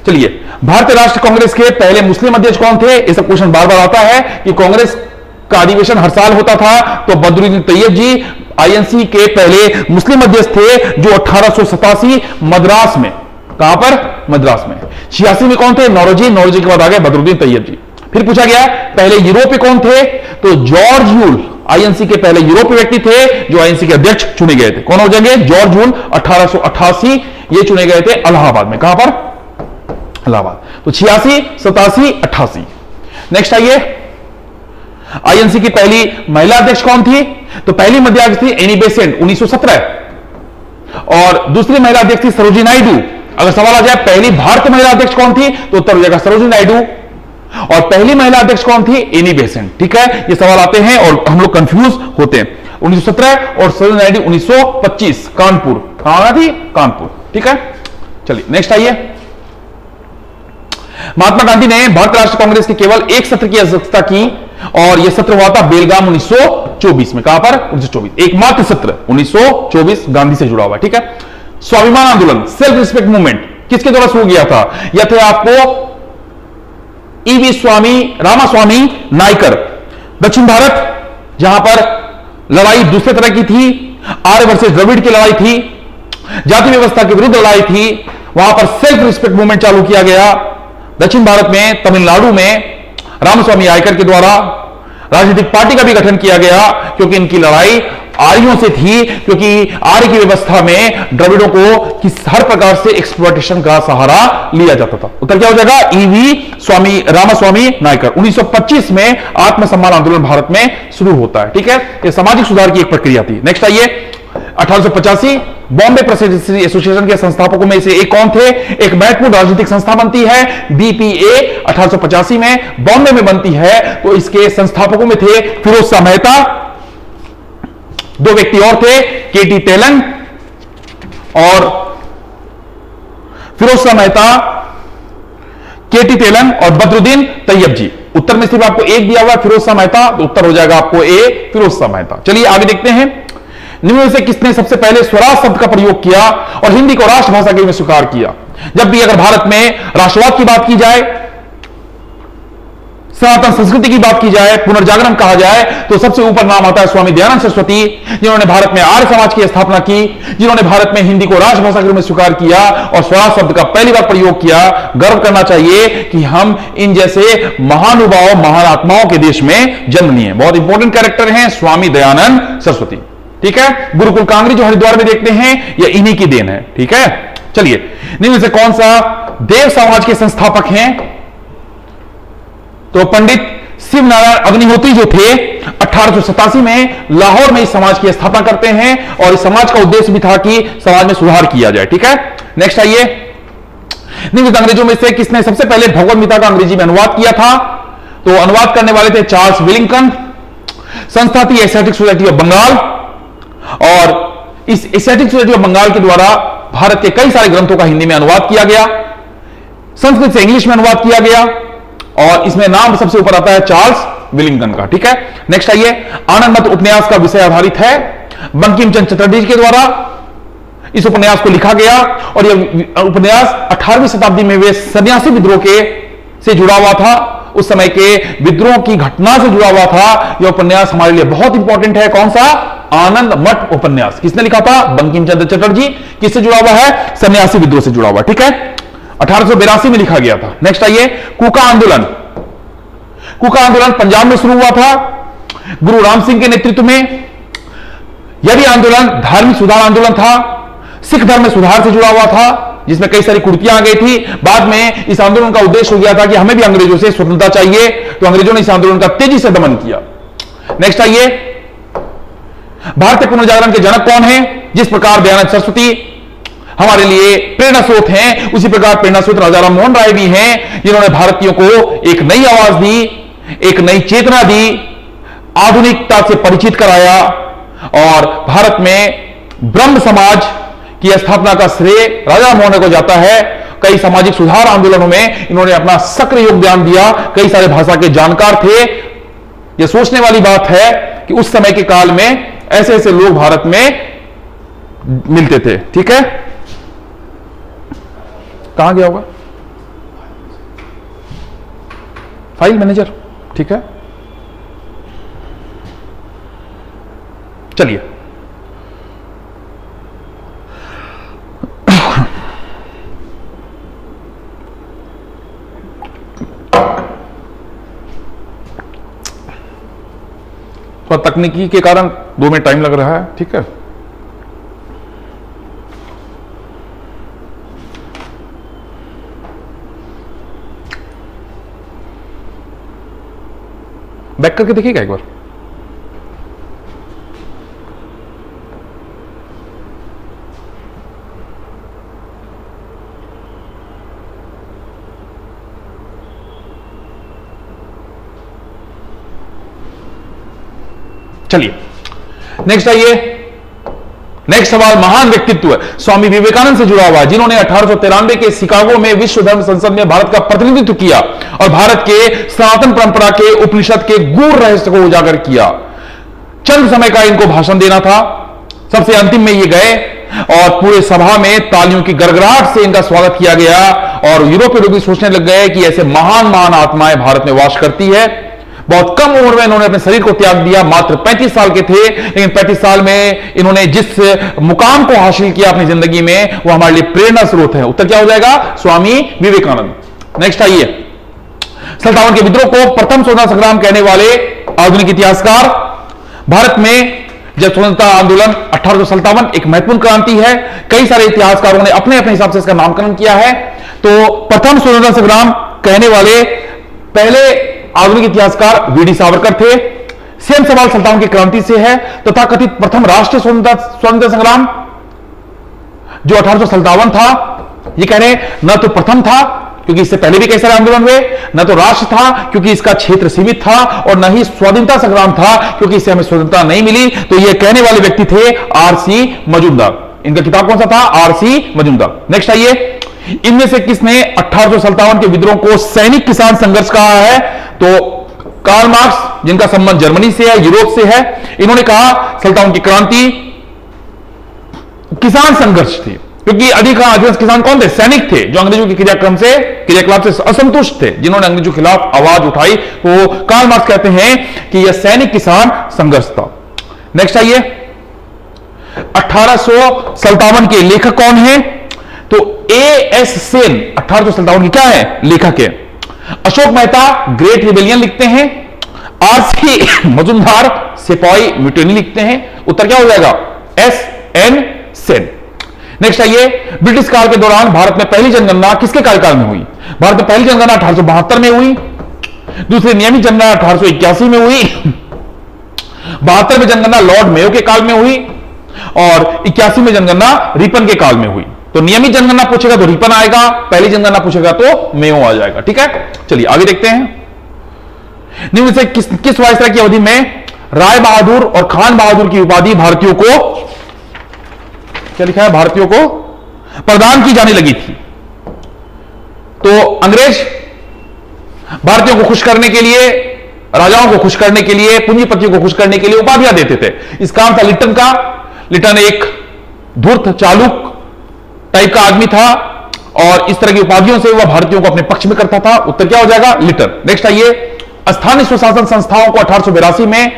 चलिए, भारतीय राष्ट्र कांग्रेस के पहले मुस्लिम अध्यक्ष कौन थे? ऐसा क्वेश्चन बार बार आता है कि कांग्रेस का अधिवेशन हर साल होता था, तो बदरुद्दीन तैयब जी आईएनसी के पहले मुस्लिम अध्यक्ष थे, जो 1887 मद्रास में, कहां पर? मद्रास में। 86 में कौन थे? नौरोजी। नौरोजी के बाद आ गए बदरुद्दीन तैयब जी। फिर पूछा गया पहले यूरोपीय कौन थे, तो जॉर्ज यूल आईएनसी के पहले यूरोपीय व्यक्ति थे जो आईएनसी के अध्यक्ष चुने गए थे। कौन हो जाएंगे, जॉर्ज यूल 1888 ये चुने गए थे इलाहाबाद में। कहां पर, इलाहाबाद। तो 86, 87, 88। नेक्स्ट आइए, आईएनसी की पहली महिला अध्यक्ष कौन थी, तो पहली महिला अध्यक्ष थी एनी बेसेंट 1917 और दूसरी महिला अध्यक्ष थी सरोजिनी नायडू। अगर सवाल आ जाए पहली भारतीय महिला अध्यक्ष कौन थी, तो उत्तर हो जाएगा सरोजिनी नायडू। और पहली महिला अध्यक्ष कौन थी, एनी बेसेंट। ठीक है, ये सवाल आते हैं और हम लोग कंफ्यूज होते हैं। 1917 और सरोजिनी नायडू 1925 कानपुर। कहां थी, कानपुर। ठीक है, चलिए नेक्स्ट आइए। महात्मा गांधी ने भारतीय राष्ट्रीय कांग्रेस के केवल एक सत्र की अध्यक्षता की और यह सत्र हुआ था बेलगाम 1924 में। कहां पर, 1924। एकमात्र सत्र 1924 गांधी से जुड़ा हुआ है। ठीक है, स्वाभिमान आंदोलन सेल्फ रिस्पेक्ट मूवमेंट किसके द्वारा शुरू किया था, यह थे आपको ईवी स्वामी रामास्वामी नायकर। दक्षिण भारत जहां पर लड़ाई दूसरे तरह की थी, आर्य वर्सेस द्रविड़ की लड़ाई थी, जाति व्यवस्था के विरुद्ध लड़ाई थी, वहां पर सेल्फ रिस्पेक्ट मूवमेंट चालू किया गया। दक्षिण भारत में तमिलनाडु में रामस्वामी आयकर के द्वारा राजनीतिक पार्टी का भी गठन किया गया क्योंकि इनकी लड़ाई आर्यों से थी, क्योंकि आर्य की व्यवस्था में द्रविड़ों को हर प्रकार से एक्सप्लॉयटेशन का सहारा लिया जाता था। उत्तर क्या हो जाएगा, ईवी स्वामी रामास्वामी नायकर। 1925 में आत्मसम्मान आंदोलन भारत में शुरू होता है। ठीक है, यह सामाजिक सुधार की एक प्रक्रिया थी। नेक्स्ट आइए, 1885 बॉम्बे प्रेसिडेंसी एसोसिएशन के संस्थापकों में से एक कौन थे, एक महत्वपूर्ण राजनीतिक संस्था बनती है बीपीए 1885 में बॉम्बे में बनती है। तो इसके संस्थापकों में थे फिरोज शाह मेहता, दो व्यक्ति और थे केटी तेलन और फिरोज शाह मेहता, केटी तेलन और बदरुद्दीन तैयब जी। उत्तर में सिर्फ आपको एक दिया हुआ है फिरोज शाह मेहता, तो उत्तर हो जाएगा आपको ए फिरोज शाह मेहता। चलिए आगे देखते हैं, निम्न में से किसने सबसे पहले स्वराज शब्द का प्रयोग किया और हिंदी को राष्ट्रभाषा के रूप में स्वीकार किया। जब भी अगर भारत में राष्ट्रवाद की बात की जाए, सनातन संस्कृति की बात की जाए, पुनर्जागरण कहा जाए, तो सबसे ऊपर नाम आता है स्वामी दयानंद सरस्वती, जिन्होंने भारत में आर्य समाज की स्थापना की, जिन्होंने भारत में हिंदी को राष्ट्रभाषा के रूप में स्वीकार किया और स्वराज शब्द का पहली बार प्रयोग किया। गर्व करना चाहिए कि हम इन जैसे महानुभाव महान आत्माओं के देश में जन्म लिए। बहुत इंपॉर्टेंट कैरेक्टर हैं स्वामी दयानंद सरस्वती। ठीक है, गुरुकुल कांगरी जो हरिद्वार में देखते हैं, यह इन्हीं की देन है। ठीक है, चलिए निम्न से कौन सा देव समाज के संस्थापक हैं, तो पंडित शिव नारायण अग्निहोत्री जो थे 1887 में लाहौर में इस समाज की स्थापना करते हैं और इस समाज का उद्देश्य भी था कि समाज में सुधार किया जाए। ठीक है, नेक्स्ट आइए, निम्नलिखित अंग्रेजों में से किसने सबसे पहले भगवद गीता का अंग्रेजी में अनुवाद किया था, तो अनुवाद करने वाले थे चार्ल्स विलिंगटन। संस्था थी एशियाटिक सोसाइटी ऑफ बंगाल और इस एशियाटिक सोसाइटी ऑफ बंगाल के द्वारा भारत के कई सारे ग्रंथों का हिंदी में अनुवाद किया गया, संस्कृत से इंग्लिश में अनुवाद किया गया और इसमें नाम सबसे ऊपर आता है चार्ल्स विलिंगटन का। ठीक है, नेक्स्ट आइए, आनंद मठ उपन्यास का विषय आधारित है, बंकिम चंद्र चटर्जी के द्वारा इस उपन्यास को लिखा गया और यह उपन्यास 18वीं शताब्दी में वे सन्यासी विद्रोह के से जुड़ा हुआ था, उस समय के विद्रोह की घटना से जुड़ा हुआ था। यह उपन्यास हमारे लिए बहुत इंपॉर्टेंट है। कौन सा, आनंद मठ उपन्यास। किसने लिखा था, बंकिम चंद्र चटर्जी। किससे जुड़ा हुआ है, सन्यासी विद्रोह से जुड़ा हुआ। ठीक है, 1882 में लिखा गया था। नेक्स्ट आइए, कूका आंदोलन। कूका आंदोलन पंजाब में शुरू हुआ था गुरु राम सिंह के नेतृत्व में। यह भी आंदोलन धार्मिक सुधार आंदोलन था, सिख धर्म में सुधार से जुड़ा हुआ था, जिसमें कई सारी कुर्तियां आ गई थी। बाद में इस आंदोलन का उद्देश्य हो गया था कि हमें भी अंग्रेजों से स्वतंत्रता चाहिए, तो अंग्रेजों ने इस आंदोलन का तेजी से दमन किया। नेक्स्ट आइए, भारतीय पुनर्जागरण के जनक कौन है, जिस प्रकार दयानंद सरस्वती हमारे लिए प्रेरणा स्रोत हैं, उसी प्रकार प्रेरणा स्रोत राजा राम मोहन राय भी हैं, जिन्होंने भारतीयों को एक नई आवाज दी, एक नई चेतना दी, आधुनिकता से परिचित कराया और भारत में ब्रह्म समाज की स्थापना का श्रेय राजा राम मोहन को जाता है। कई सामाजिक सुधार आंदोलनों में इन्होंने अपना सक्रिय योगदान दिया, कई सारे भाषा के जानकार थे। यह सोचने वाली बात है कि उस समय के काल में ऐसे ऐसे लोग भारत में मिलते थे। ठीक है, कहां गया होगा फाइल मैनेजर। ठीक है, चलिए पर तकनीकी के कारण 2 मिनट टाइम लग रहा है, ठीक है। बैक करके देखिएगा एक बार। चलिए नेक्स्ट आइए। नेक्स्ट सवाल महान व्यक्तित्व है, स्वामी विवेकानंद से जुड़ा हुआ है, जिन्होंने 1893 के शिकागो में विश्व धर्म संसद में भारत का प्रतिनिधित्व किया और भारत के सनातन परंपरा के उपनिषद के गूढ़ रहस्य को उजागर किया। चंद समय का इनको भाषण देना था, सबसे अंतिम में ये गए और पूरे सभा में तालियों की गड़गड़ाहट से इनका स्वागत किया गया और यूरोपीय लोग भी सोचने लग गए कि ऐसे महान महान आत्माएं भारत में वास करती है। बहुत कम उम्र में इन्होंने अपने शरीर को त्याग दिया, मात्र 35 साल के थे, लेकिन 35 साल में इन्होंने जिस मुकाम को हासिल किया अपनी जिंदगी में, वो हमारे लिए प्रेरणा स्रोत है। उत्तर क्या हो जाएगा? स्वामी विवेकानंद। नेक्स्ट आइए। सल्तावन के विद्रोह को प्रथम स्वतंत्रता संग्राम कहने वाले आधुनिक इतिहासकार। भारत में जब स्वतंत्रता आंदोलन 1857 एक महत्वपूर्ण क्रांति है, कई सारे इतिहासकारों ने अपने अपने हिसाब से इसका नामकरण किया है। तो प्रथम स्वतंत्रता संग्राम कहने वाले पहले आधुनिक इतिहासकार वीडी सावरकर थे। सेम सवाल सल्तावन की क्रांति से है। तथा कथित प्रथम राष्ट्रीय स्वतंत्रता संग्राम जो 1857 था, ये कह रहे हैं न तो प्रथम था क्योंकि इससे पहले भी कई सारे आंदोलन हुए, न तो राष्ट्र था क्योंकि इसका क्षेत्र सीमित था, और न ही स्वाधीनता संग्राम था क्योंकि इससे हमें स्वतंत्रता नहीं मिली। तो ये कहने वाले व्यक्ति थे आरसी मजूमदार। इनका किताब कौन सा था? आरसी मजूमदार। नेक्स्ट आइए। इनमें से किसने 1857 के विद्रोह को सैनिक किसान संघर्ष कहा है? तो कार्ल मार्क्स, जिनका संबंध जर्मनी से है, यूरोप से है, इन्होंने कहा सल्तावन की क्रांति किसान संघर्ष थी, क्योंकि अधिकांश किसान कौन थे? सैनिक थे, जो अंग्रेजों के क्रियाकलाप से असंतुष्ट थे, जिन्होंने अंग्रेजों के खिलाफ आवाज उठाई। तो कार्ल मार्क्स कहते हैं कि यह सैनिक किसान संघर्ष था। नेक्स्ट आइए। 1857 के लेखक कौन है? तो A.S. सेन 1857 की क्या है? लेखक है। अशोक मेहता ग्रेट रिबेलियन लिखते हैं। आरसी मजूमदार सिपाही म्यूटिनी लिखते हैं। उत्तर क्या हो जाएगा? S.N. सेन। नेक्स्ट आइए। ब्रिटिश काल के दौरान भारत में पहली जनगणना किसके कार्यकाल में हुई? भारत में पहली जनगणना 1872 में हुई, दूसरी नियमित जनगणना 1881 में हुई, 72 में जनगणना लॉर्ड मेयो के काल में हुई और 81 में जनगणना रिपन के काल में हुई। तो नियमित जनगणना पूछेगा तो रिपन आएगा, पहली जनगणना पूछेगा तो मेयो आ जाएगा। ठीक है, चलिए आगे देखते हैं। निम्न से किस वायसराय की अवधि में राय बहादुर और खान बहादुर की उपाधि भारतीयों को, क्या लिखा है? भारतीयों को प्रदान की जाने लगी थी। तो अंग्रेज भारतीयों को खुश करने के लिए, राजाओं को खुश करने के लिए, पूंजीपतियों को खुश करने के लिए उपाधियां देते थे। इस काम था लिटन का। लिटन एक धूर्त चालुक टाइप का आदमी था और इस तरह की उपाधियों से वह भारतीयों को अपने पक्ष में करता था। उत्तर क्या हो जाएगा? लिटन। नेक्स्ट आइए। स्थानीय स्वशासन संस्थाओं को 1882 में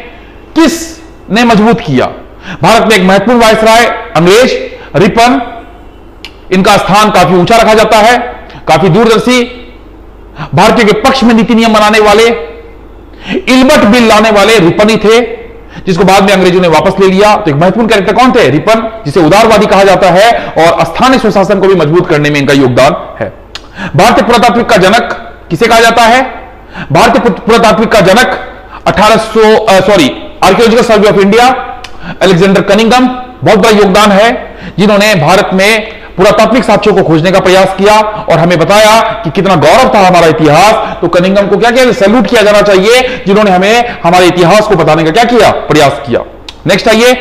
किस ने मजबूत किया? भारत में एक महत्वपूर्ण वायसराय अंग्रेज, रिपन, इनका स्थान काफी ऊंचा रखा जाता है, काफी दूरदर्शी, भारतीयों के पक्ष में नीति नियम बनाने वाले, इल्बर्ट बिल लाने वाले रिपन ही थे, जिसको बाद में अंग्रेजों ने वापस ले लिया। तो एक महत्वपूर्ण कैरेक्टर कौन थे? रिपन, जिसे उदारवादी कहा जाता है और स्थानीय स्वशासन को भी मजबूत करने में इनका योगदान है। भारतीय पुरातात्विक का जनक किसे कहा जाता है? भारतीय पुरातात्विक का जनक Archaeological Survey of India, Alexander Cunningham, बहुत बड़ा योगदान है, जिन्होंने भारत में पुरातात्विक साक्ष्यों को खोजने का प्रयास किया और हमें बताया कि कितना गौरव था हमारा इतिहास। तो कनिंघम को क्या किया? सैल्यूट किया जाना चाहिए, जिन्होंने हमें हमारे इतिहास को बताने का क्या किया? प्रयास किया। नेक्स्ट आइए।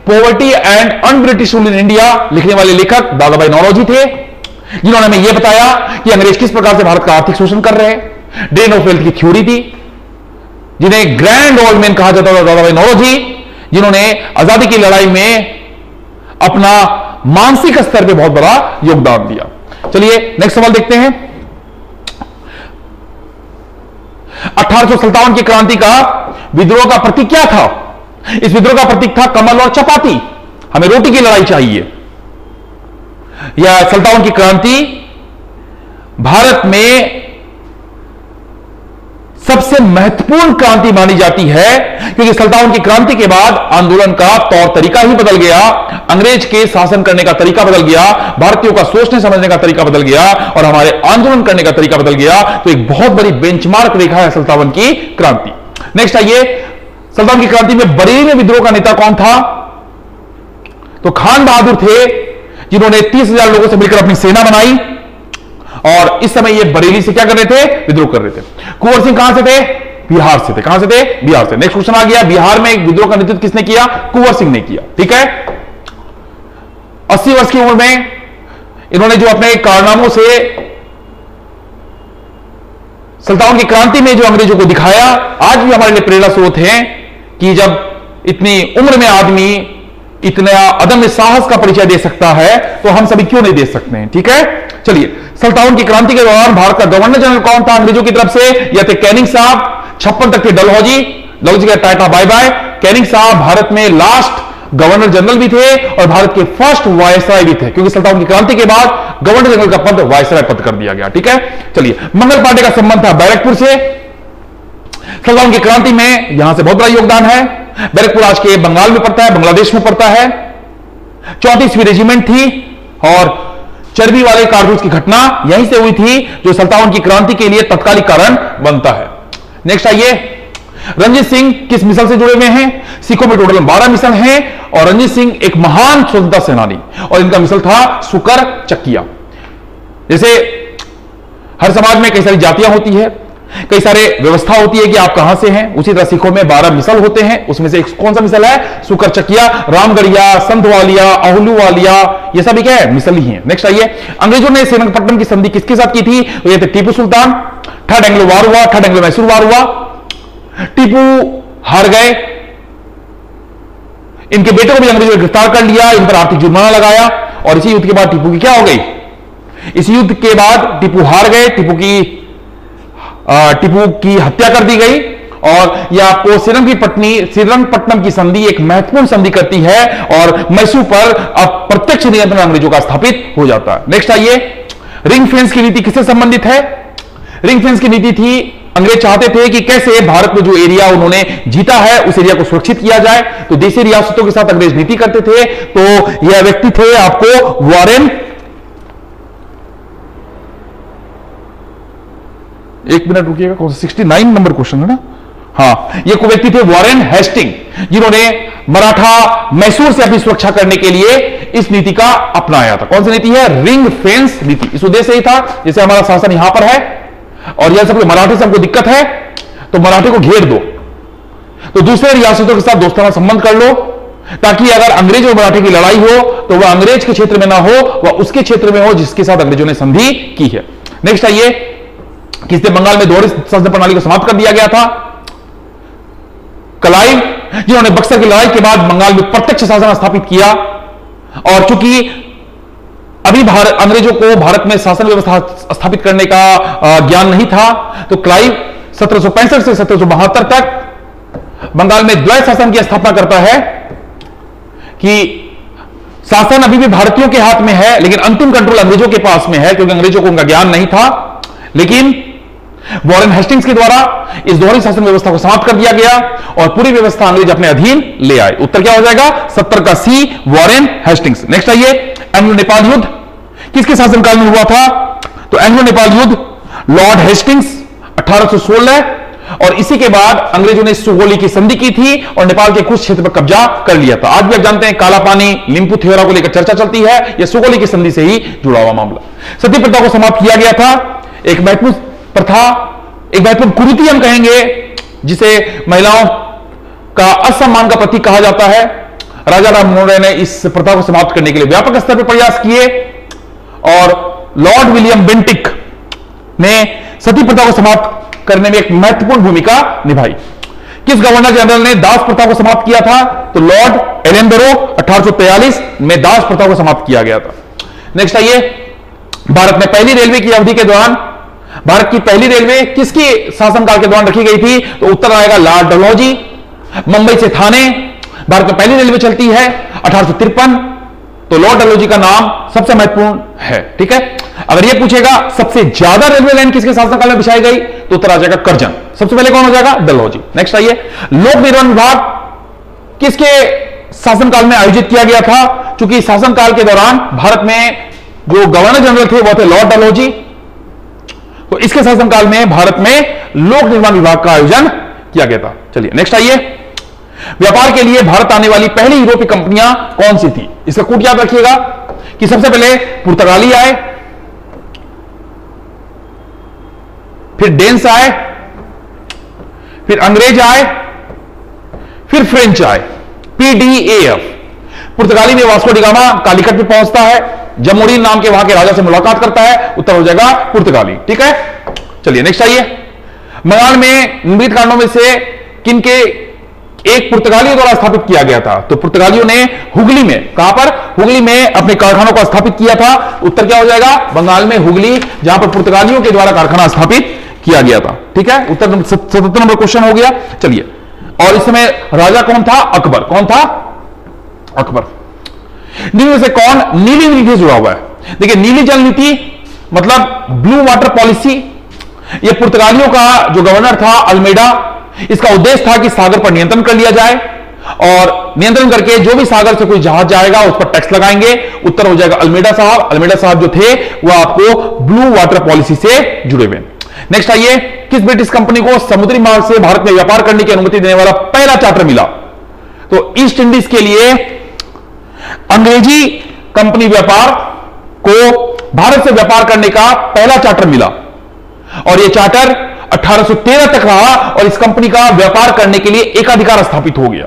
Poverty and un British rule in India लिखने वाले लेखक दादा भाई नौरोजी थे, जिन्होंने हमें यह बताया कि अंग्रेज किस प्रकार से भारत का आर्थिक शोषण कर रहे हैं। ड्रेन ऑफ वेल्थ की थ्योरी थी, जिन्हें ग्रैंड ओल्ड मैन कहा जाता था, दादा भाई नौरोजी, जिन्होंने आजादी की लड़ाई में अपना मानसिक स्तर पे बहुत बड़ा योगदान दिया। चलिए नेक्स्ट सवाल देखते हैं। 1857 की क्रांति का विद्रोह का प्रतीक क्या था? इस विद्रोह का प्रतीक था कमल और चपाती। हमें रोटी की लड़ाई चाहिए। यह 57 की क्रांति भारत में सबसे महत्वपूर्ण क्रांति मानी जाती है, क्योंकि सल्तान की क्रांति के बाद आंदोलन का तौर तरीका ही बदल गया, अंग्रेज के शासन करने का तरीका बदल गया, भारतीयों का सोचने समझने का तरीका बदल गया और हमारे आंदोलन करने का तरीका बदल गया। तो एक बहुत बड़ी बेंचमार्क रेखा है सल्तान की क्रांति। नेक्स्ट आइए, सल्तान की क्रांति में बरेली में विद्रोह का नेता कौन था? तो खान बहादुर थे, जिन्होंने 30,000 लोगों से मिलकर अपनी सेना बनाई और इस समय ये बरेली से क्या कर रहे थे? विद्रोह कर रहे थे। कुंवर सिंह कहां से थे? बिहार से थे। कहां से थे? बिहार से। नेक्स्ट क्वेश्चन आ गया, बिहार में एक विद्रोह का नेतृत्व किसने किया? कुंवर सिंह ने किया। ठीक है, 80 वर्ष की उम्र में इन्होंने जो अपने कारनामों से सल्तान की क्रांति में जो अंग्रेजों को दिखाया, आज भी हमारे लिए प्रेरणा स्रोत है कि जब इतनी उम्र में आदमी इतना अदम्य साहस का परिचय दे सकता है तो हम सभी क्यों नहीं दे सकते हैं। ठीक है, चलिए, सल्तान की क्रांति के दौरान भारत का गवर्नर जनरल कौन था अंग्रेजों की तरफ से? या थे कैनिंग साहब, 56 तक थे डलहौजी का टाटा बाय बाय। कैनिंग साहब भारत में लास्ट गवर्नर जनरल भी थे और भारत के फर्स्ट वायसराय भी थे, क्योंकि सल्तान की क्रांति के बाद गवर्नर जनरल का पद वायसराय पद कर दिया गया। ठीक है, चलिए, मंगल पांडे का संबंध था बैरकपुर से। सल्तान की क्रांति में यहां से बहुत बड़ा योगदान है। बैरकपुर आज के बंगाल में पड़ता है, बांग्लादेश में पड़ता है। 34वीं रेजिमेंट थी और चर्बी वाले कारतूस की घटना यहीं से हुई थी, जो सल्तान की क्रांति के लिए तत्कालिक कारण बनता है। नेक्स्ट आइए, रंजीत सिंह किस मिसल से जुड़े हुए हैं? सिखों में टोटल 12 मिसल हैं और रंजीत सिंह एक महान स्वतंत्रता सेनानी, और इनका मिसल था सुकर चकिया। जैसे हर समाज में कई सारी जातियां होती है, कई सारे व्यवस्था होती है कि आप कहां से हैं, उसी तरह सिखों में 12 मिसल होते हैं। उसमें से कौन सा मिसल है? सुकर चकिया, रामगढ़िया, संतवालिया, अहुलूवालिया, ये सभी क्या है? मिसल ही है। नेक्स्ट आइए, अंग्रेजों ने श्रीरंगपट्टनम की संधि किसके साथ की थी? तो ये थे टीपू सुल्तान। थर्ड एंग्लो वार हुआ, थर्ड एंग्लो मैसूर वार हुआ। टीपू हार गए, इनके बेटे को भी अंग्रेजों ने गिरफ्तार कर लिया, इन पर आर्थिक जुर्माना लगाया और इसी युद्ध के बाद टीपू की क्या हो गई? इस युद्ध के बाद टीपू हार गए, टीपू की हत्या कर दी गई और यह आपको श्रीरंगपट्टनम की संधि एक महत्वपूर्ण संधि करती है और मैसूर पर अब प्रत्यक्ष नियंत्रण अंग्रेजों का स्थापित हो जाता है। नेक्स्ट आइए, रिंग फेंस की नीति किससे संबंधित है? रिंग फेंस की नीति थी, अंग्रेज चाहते थे कि कैसे भारत में जो एरिया उन्होंने जीता है उस एरिया को सुरक्षित किया जाए, तो देशी रियासतों के साथ अंग्रेज नीति करते थे। तो यह व्यक्ति थे आपको वारेन, एक मिनट रुकिएगा, कौन सा 69 नंबर क्वेश्चन है ना? हाँ, ये कोई व्यक्ति थे वारेन हेस्टिंग, जिन्होंने मराठा मैसूर से अपनी सुरक्षा करने के लिए इस नीति का अपनाया था। कौन सी नीति है? रिंग फेंस नीति। इस उद्देश्य ही था, जैसे हमारा शासन यहां पर है और यह सब मराठे से हमको दिक्कत है तो मराठे को घेर दो, तो दूसरे रियासतों के साथ दोस्ताना संबंध कर लो, ताकि अगर अंग्रेज और मराठे की लड़ाई हो तो वह अंग्रेज के क्षेत्र में ना हो, वह उसके क्षेत्र में हो जिसके साथ अंग्रेजों ने संधि की है। नेक्स्ट आइए, किसने बंगाल में दोहरी शासन प्रणाली को समाप्त कर दिया गया था? क्लाइव, जिन्होंने बक्सर की लड़ाई के बाद बंगाल में प्रत्यक्ष शासन स्थापित किया और चूंकि अभी अंग्रेजों को भारत में शासन व्यवस्था स्थापित करने का ज्ञान नहीं था, तो क्लाइव 1765 से 1772 तक बंगाल में द्वैत शासन की स्थापना करता है कि शासन अभी भी भारतीयों के हाथ में है लेकिन अंतिम कंट्रोल अंग्रेजों के पास में है, क्योंकि अंग्रेजों को उनका ज्ञान नहीं था। लेकिन वॉरेन हेस्टिंग्स के द्वारा इस दोहरी शासन व्यवस्था को समाप्त कर दिया गया और पूरी व्यवस्था अंग्रेज अपने अधीन ले आए। उत्तर क्या हो जाएगा? 70 का सी, वॉरेन हेस्टिंग्स। नेक्स्ट आइए, एंग्लो नेपाल युद्ध किसके शासनकाल में हुआ था? तो एंग्लो नेपाल युद्ध लॉर्ड हेस्टिंग्स 1816, और इसी के बाद अंग्रेजों ने सुगोली की संधि की थी और नेपाल के कुछ क्षेत्र पर कब्जा कर लिया था। आज भी आप जानते हैं काला पानी, लिम्पू थेरा को लेकर चर्चा चलती है, यह सुगोली की संधि से ही जुड़ा हुआ मामला। सती प्रथा को समाप्त किया गया था, एक महत्वपूर्ण प्रथा, एक महत्वपूर्ण कुरीति हम कहेंगे, जिसे महिलाओं का असम्मान का प्रतीक कहा जाता है। राजा राम मोहन राय ने इस प्रथा को समाप्त करने के लिए व्यापक स्तर पर प्रयास किए और लॉर्ड विलियम बेंटिक ने सती प्रथा को समाप्त करने में एक महत्वपूर्ण भूमिका निभाई। किस गवर्नर जनरल ने दास प्रथा को समाप्त किया था? तो लॉर्ड एलेनबरो 1843 में दास प्रथा को समाप्त किया गया था। नेक्स्ट आइए, भारत में पहली रेलवे की अवधि के दौरान, भारत की पहली रेलवे किसकी शासनकाल के दौरान रखी गई थी? तो उत्तर आएगा लॉर्ड डलहौजी। मुंबई से थाने भारत में पहली रेलवे चलती है 1853, तो लॉर्ड डलहौजी का नाम सबसे महत्वपूर्ण है। ठीक है, अगर यह पूछेगा सबसे ज्यादा रेलवे लाइन किसके शासनकाल में बिछाई गई, तो उत्तर आ जाएगा करजन। सबसे पहले कौन हो जाएगा, डलहौजी। नेक्स्ट आइए, लोक निर्माण विभाग किसके शासनकाल में आयोजित किया गया था? क्योंकि शासनकाल के दौरान भारत में जो गवर्नर जनरल थे वो थे लॉर्ड डलहौजी, तो इसके शासनकाल में भारत में लोक निर्माण विभाग का आयोजन किया गया था। चलिए नेक्स्ट आइए, व्यापार के लिए भारत आने वाली पहली यूरोपीय कंपनियां कौन सी थी? इसका कूट याद रखिएगा कि सबसे पहले पुर्तगाली आए, फिर डेन्स आए, फिर अंग्रेज आए, फिर फ्रेंच आए। PDAF। पुर्तगाली में वास्को डी गामा कालीकट पे पहुंचता है, जमोरीन नाम के वहां के राजा से मुलाकात करता है, उत्तर हो जाएगा पुर्तगाली। ठीक है, चलिए नेक्स्ट आइए, बंगाल में निम्नलिखित कांडों में से किनके एक पुर्तगालियों द्वारा स्थापित किया गया था? तो पुर्तगालियों ने हुगली में, कहां पर? हुगली में अपने कारखानों को स्थापित किया था। उत्तर क्या हो जाएगा? बंगाल में हुगली, जहां पर पुर्तगालियों के द्वारा कारखाना स्थापित किया गया था। ठीक है, उत्तर 77 नंबर क्वेश्चन हो गया। चलिए, और इस समय राजा कौन था? अकबर। कौन था? अकबर। निम्न में से कौन नीली नीति से जुड़ा हुआ है? देखिए, नीली जल नीति मतलब ब्लू वाटर पॉलिसी, यह पुर्तगालियों का जो गवर्नर था अल्मेडा, इसका उद्देश्य था कि सागर पर नियंत्रण कर लिया जाए और नियंत्रण करके जो भी सागर से कोई जहाज जाएगा उस पर टैक्स लगाएंगे। उत्तर हो जाएगा अल्मेडा साहब। अल्मेडा साहब जो थे वह आपको ब्लू वाटर पॉलिसी से जुड़े हुए। नेक्स्ट आइए, किस ब्रिटिश कंपनी को समुद्री मार्ग से भारत में व्यापार करने की अनुमति देने वाला पहला चार्टर मिला? तो ईस्ट इंडीज के लिए अंग्रेजी कंपनी व्यापार को भारत से व्यापार करने का पहला चार्टर मिला और यह चार्टर 1813 तक रहा और इस कंपनी का व्यापार करने के लिए एकाधिकार स्थापित हो गया।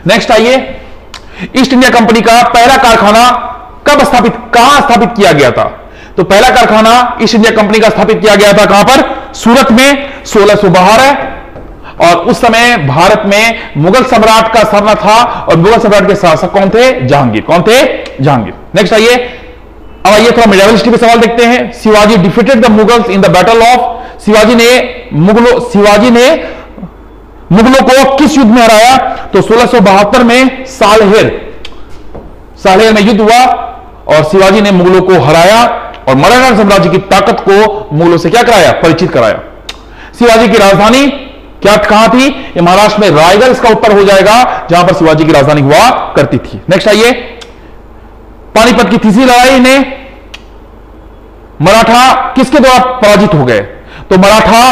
नेक्स्ट आइए, ईस्ट इंडिया कंपनी का पहला कारखाना कब स्थापित, कहां स्थापित किया गया था? तो पहला कारखाना ईस्ट इंडिया कंपनी का स्थापित किया गया था कहां पर? सूरत में 1612। और उस समय भारत में मुगल सम्राट का सरना था और मुगल सम्राट के शासक कौन थे? जहांगीर। कौन थे? जहांगीर। नेक्स्ट आइए, अब आइए थोड़ा मिडिवल हिस्ट्री पे सवाल देखते हैं। Shivaji defeated the Mughals in the battle of, Shivaji ने मुगलों को किस युद्ध में हराया? तो 1672 में सालेर में युद्ध हुआ और शिवाजी ने मुगलों को हराया और मराठा साम्राज्य की ताकत को मुगलों से क्या कराया? परिचित कराया। शिवाजी की राजधानी क्या कहां थी? ये महाराष्ट्र में रायगढ़ इसका उत्तर हो जाएगा, जहां पर शिवाजी की राजधानी हुआ करती थी। नेक्स्ट आइए, पानीपत की तीसरी लड़ाई में मराठा किसके द्वारा पराजित हो गए? तो मराठा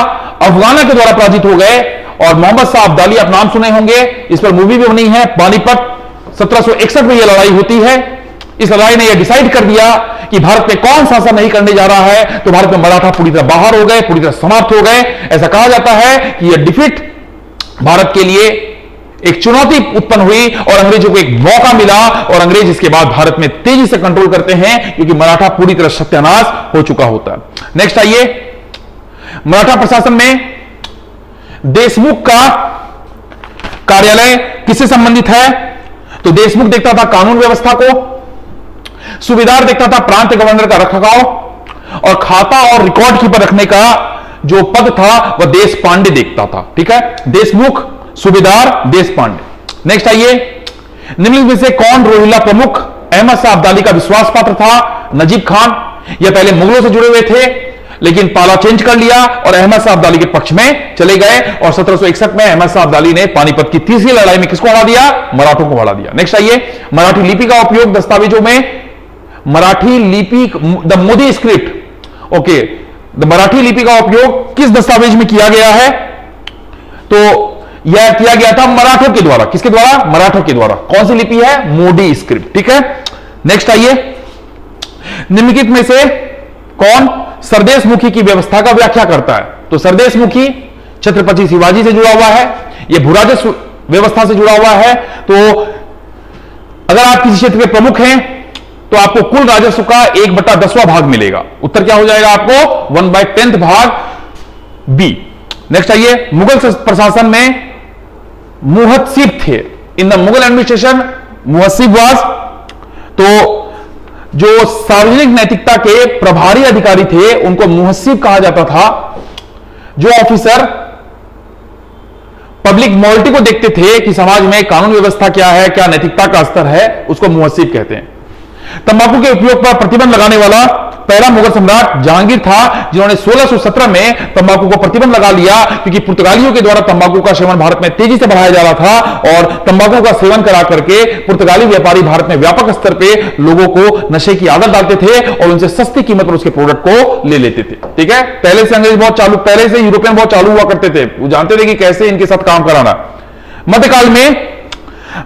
अफगाना के द्वारा पराजित हो गए और मोहम्मद शाह अब्दाली, आप नाम सुने होंगे, इस पर मूवी भी बनी है। पानीपत 1761 में यह लड़ाई होती है। इस लड़ाई ने यह डिसाइड कर दिया कि भारत में कौन शासन नहीं करने जा रहा है, तो भारत में मराठा पूरी तरह बाहर हो गए, पूरी तरह समाप्त हो गए। ऐसा कहा जाता है कि यह डिफीट भारत के लिए एक चुनौती उत्पन्न हुई और अंग्रेजों को एक मौका मिला और अंग्रेज इसके बाद भारत में तेजी से कंट्रोल करते हैं क्योंकि मराठा पूरी तरह सत्यानाश हो चुका होता है। नेक्स्ट आइए, मराठा प्रशासन में देशमुख का कार्यालय किससे संबंधित है? तो देशमुख देखता था कानून व्यवस्था को, सूबेदार देखता था प्रांत गवर्नर का रखरखाव और खाता और रिकॉर्ड कीपर रखने का जो पद था वह देश पांडे देखता था। ठीक है, देशमुख, सूबेदार, देश पांडे। नेक्स्ट आइए, निम्नलिखित में से कौन रोहिल्ला प्रमुख अहमद शाह अब्दाली का विश्वास पात्र था? नजीब खान। यह पहले मुगलों से जुड़े हुए थे लेकिन पाला चेंज कर लिया और अहमद शाह अब्दाली के पक्ष में चले गए और 1761 में अहमद शाह अब्दाली ने पानीपत की तीसरी लड़ाई में किसको हरा दिया? मराठों को हरा दिया। नेक्स्ट आइए, मराठी लिपि का उपयोग दस्तावेजों में, मराठी लिपि, the Modi script, okay, the Marathi लिपि का उपयोग किस दस्तावेज में किया गया है? तो यह किया गया था मराठों के द्वारा। किसके द्वारा? मराठों के द्वारा। कौन सी लिपि है? मोदी स्क्रिप्ट। ठीक है, नेक्स्ट आइए, निम्नलिखित में से कौन सरदेशमुखी की व्यवस्था का व्याख्या करता है? तो सरदेशमुखी छत्रपति शिवाजी से जुड़ा हुआ है, यह भूराजस्व व्यवस्था से जुड़ा हुआ है। तो अगर आप किसी क्षेत्र के प्रमुख हैं तो आपको कुल राजस्व का 1/10वां भाग मिलेगा। उत्तर क्या हो जाएगा आपको? 1/10 भाग बी। नेक्स्ट आइए, मुगल प्रशासन में मुहत्सिब थे। इन द मुगल एडमिनिस्ट्रेशन मुहत्सिब वाज, तो जो सार्वजनिक नैतिकता के प्रभारी अधिकारी थे उनको मुहस्सिब कहा जाता था। जो ऑफिसर पब्लिक मॉरलिटी को देखते थे कि समाज में कानून व्यवस्था क्या है, क्या नैतिकता का स्तर है, उसको मुहस्सिब कहते हैं। तंबाकू के उपयोग पर प्रतिबंध लगाने वाला पहला मुगल सम्राट जहांगीर था, जिन्होंने 1617 में तंबाकू को प्रतिबंध लगा लिया, क्योंकि पुर्तगालियों के द्वारा तंबाकू का सेवन भारत में तेजी से बढ़ाया जा रहा था और तंबाकू का सेवन करा करके पुर्तगाली व्यापारी भारत में व्यापक स्तर पर लोगों को नशे की आदत डालते थे और उनसे सस्ती कीमत पर उसके प्रोडक्ट को ले लेते थे। ठीक है, पहले से अंग्रेज बहुत चालू, पहले से यूरोपियन बहुत चालू हुआ करते थे, वो जानते थे कि कैसे इनके साथ काम कराना। मध्यकाल में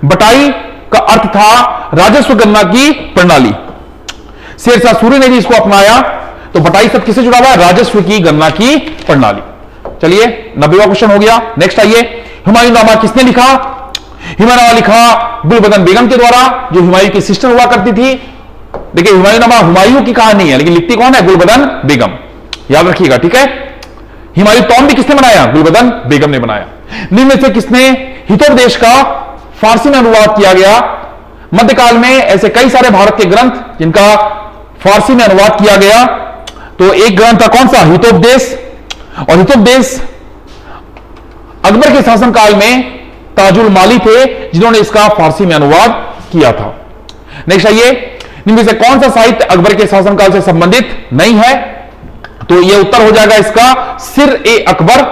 बटाई का अर्थ था राजस्व गणना की प्रणाली। शेरशाह सूरी ने भी इसको अपनाया, तो बटाई सब किससे जुड़ा हुआ है? राजस्व की गणना की प्रणाली। चलिए 90वां क्वेश्चन हो गया। नेक्स्ट आइए, हुमायूंनामा किसने लिखा? हुमायूंनामा लिखा गुलबदन बेगम के द्वारा, जो हुमायूं की सिस्टर हुआ करती थी। देखिए हुमायूंनामा हुमायूं की कहानी है, लेकिन लिखती कौन है? गुलबदन बेगम, याद रखिएगा। ठीक है, हुमायूं टॉम भी किसने बनाया? गुलबदन बेगम ने बनाया। निम्न में से किसने हितोपदेश का फारसी में अनुवाद किया गया? मध्यकाल में ऐसे कई सारे भारत के ग्रंथ जिनका फारसी में अनुवाद किया गया, तो एक ग्रंथ था कौन सा? हितोपदेश। और हितोपदेश अकबर के शासनकाल में ताजुल माली थे, जिन्होंने इसका फारसी में अनुवाद किया था। नेक्स्ट आइए, इनमें से कौन सा साहित्य अकबर के शासनकाल से संबंधित नहीं है? तो यह उत्तर हो जाएगा इसका सिर-ए-अकबर।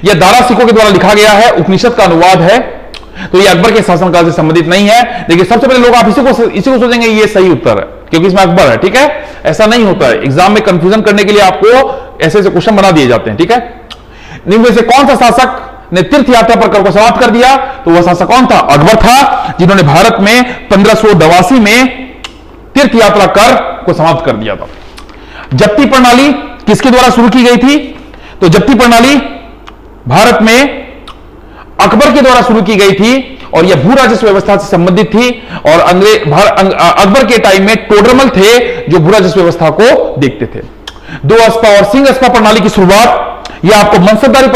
यह दारा सिको के द्वारा लिखा गया है, उपनिषद का अनुवाद है, तो यह अकबर के शासनकाल से संबंधित नहीं है। देखिए सबसे पहले लोग आप इसी को सोचेंगे ये सही उत्तर है, क्योंकि इसमें अकबर है। ठीक है, ऐसा नहीं होता है, एग्जाम में कंफ्यूजन करने के लिए आपको ऐसे ऐसे क्वेश्चन बना दिए जाते हैं। ठीक है, निम्न में से कौन सा शासक ने तीर्थ यात्रा पर कर को समाप्त कर दिया? तो वह शासक कौन था? अकबर था, जिन्होंने भारत में 1582 में तीर्थ यात्रा कर को समाप्त कर दिया था। जप्ती प्रणाली किसके द्वारा शुरू की गई थी? तो जप्ती प्रणाली भारत में अकबर के द्वारा शुरू की गई थी और यह भू राजस्व व्यवस्था से संबंधित थी। और अकबर के टाइम में टोडरमल थे जो भू राजस्व व्यवस्था को देखते थे। दो अस्पा और सिंह अस्पा प्रणाली की शुरुआत, यह आपको मनसबदारी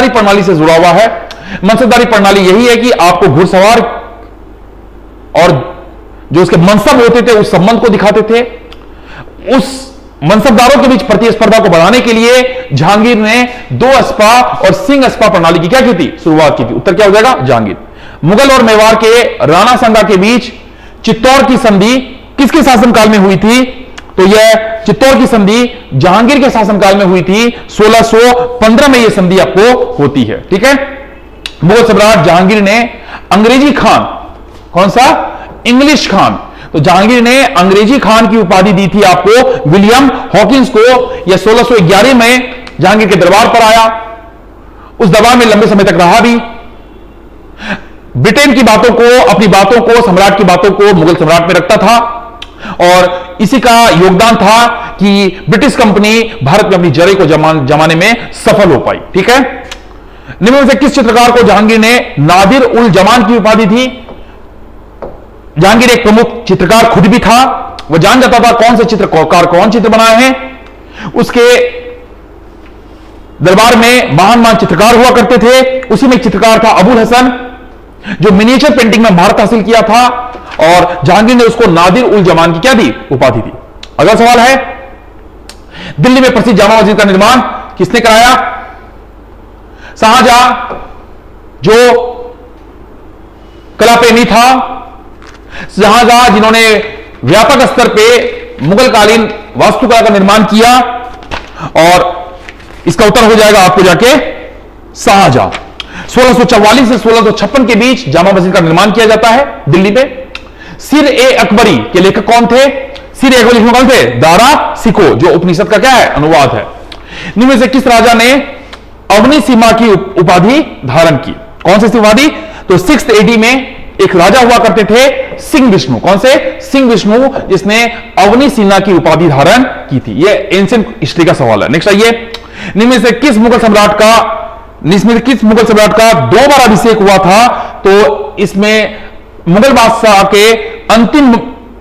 प्रणाली से जुड़ा हुआ है। मनसबदारी प्रणाली यही है कि आपको घुड़सवार और जो उसके मनसब होते थे उस संबंध को दिखाते थे। उस मनसबदारों के बीच प्रतिस्पर्धा को बढ़ाने के लिए जहांगीर ने दो अस्पा और सिंह अस्पा प्रणाली की क्या की थी? शुरुआत की थी। उत्तर क्या हो जाएगा? जहांगीर। मुगल और मेवाड़ के राणा संगा के बीच चित्तौड़ की संधि किसके शासनकाल में हुई थी? तो यह चित्तौड़ की संधि जहांगीर के शासनकाल में हुई थी। 1615 में यह संधि आपको होती है। ठीक है, मुगल सम्राट जहांगीर ने अंग्रेजी खान, कौन सा? इंग्लिश खान, तो जहांगीर ने अंग्रेजी खान की उपाधि दी थी आपको विलियम हॉकिंस को। यह 1611 में जहांगीर के दरबार पर आया, उस दरबार में लंबे समय तक रहा भी। ब्रिटेन की बातों को, अपनी बातों को, सम्राट की बातों को मुगल सम्राट में रखता था और इसी का योगदान था कि ब्रिटिश कंपनी भारत में अपनी जड़ें को जमाने में सफल हो पाई। ठीक है, निम्न में से किस चित्रकार को जहांगीर ने नादिर उल जमान की उपाधि दी? जहांगीर एक प्रमुख चित्रकार खुद भी था, वह जान जाता था कौन से चित्रकार कौन चित्र बनाए हैं। उसके दरबार में महान चित्रकार हुआ करते थे, उसी में एक चित्रकार था अबुल हसन, जो मिनिएचर पेंटिंग में महारत हासिल किया था और जहांगीर ने उसको नादिर उल जमान की क्या दी? उपाधि दी। अगला सवाल है, दिल्ली में प्रसिद्ध जामा मस्जिद का निर्माण किसने कराया? शाहजहां, जो कला प्रेमी था, शाहजहां जिन्होंने व्यापक स्तर पे मुगलकालीन वास्तुकला का निर्माण किया, और इसका उत्तर हो जाएगा आपको जाके शाहजहां। 1644 से 1656 के बीच जामा मस्जिद का निर्माण किया जाता है दिल्ली में। सिर-ए-अकबरी के लेखक कौन थे? सिर-ए-अकबरी कौन थे? दारा सिको, जो उपनिषद का क्या है? अनुवाद है। निम्न में से किस राजा ने अवनी सीमा की उपाधि धारण की? कौन सी उपाधि? तो 6th AD में एक राजा हुआ करते थे सिंह विष्णु। कौन से? सिंह विष्णु, जिसने अवनी सीमा की उपाधि धारण की थी। यह एंशिएंट हिस्ट्री का सवाल है। नेक्स्ट आइए, निम्न में से किस मुगल सम्राट का 2 बार अभिषेक हुआ था? तो इसमें मुगल बादशाह के अंतिम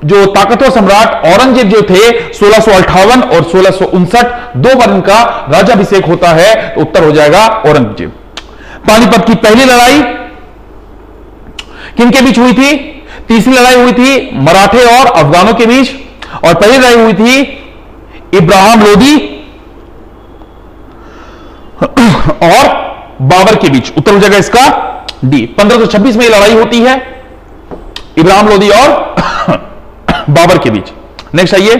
जो ताकतवर सम्राट औरंगजेब जो थे 1658 और 1659, 2 बार इनका राजाभिषेक होता है, तो उत्तर हो जाएगा औरंगजेब। पानीपत की पहली लड़ाई किनके बीच हुई थी? तीसरी लड़ाई हुई थी मराठे और अफगानों के बीच, और पहली लड़ाई हुई थी इब्राहिम लोदी और बाबर के बीच। उत्तर हो जाएगा इसका डी। 1526 में यह लड़ाई होती है इब्राहिम लोदी और बाबर के बीच। नेक्स्ट आइए,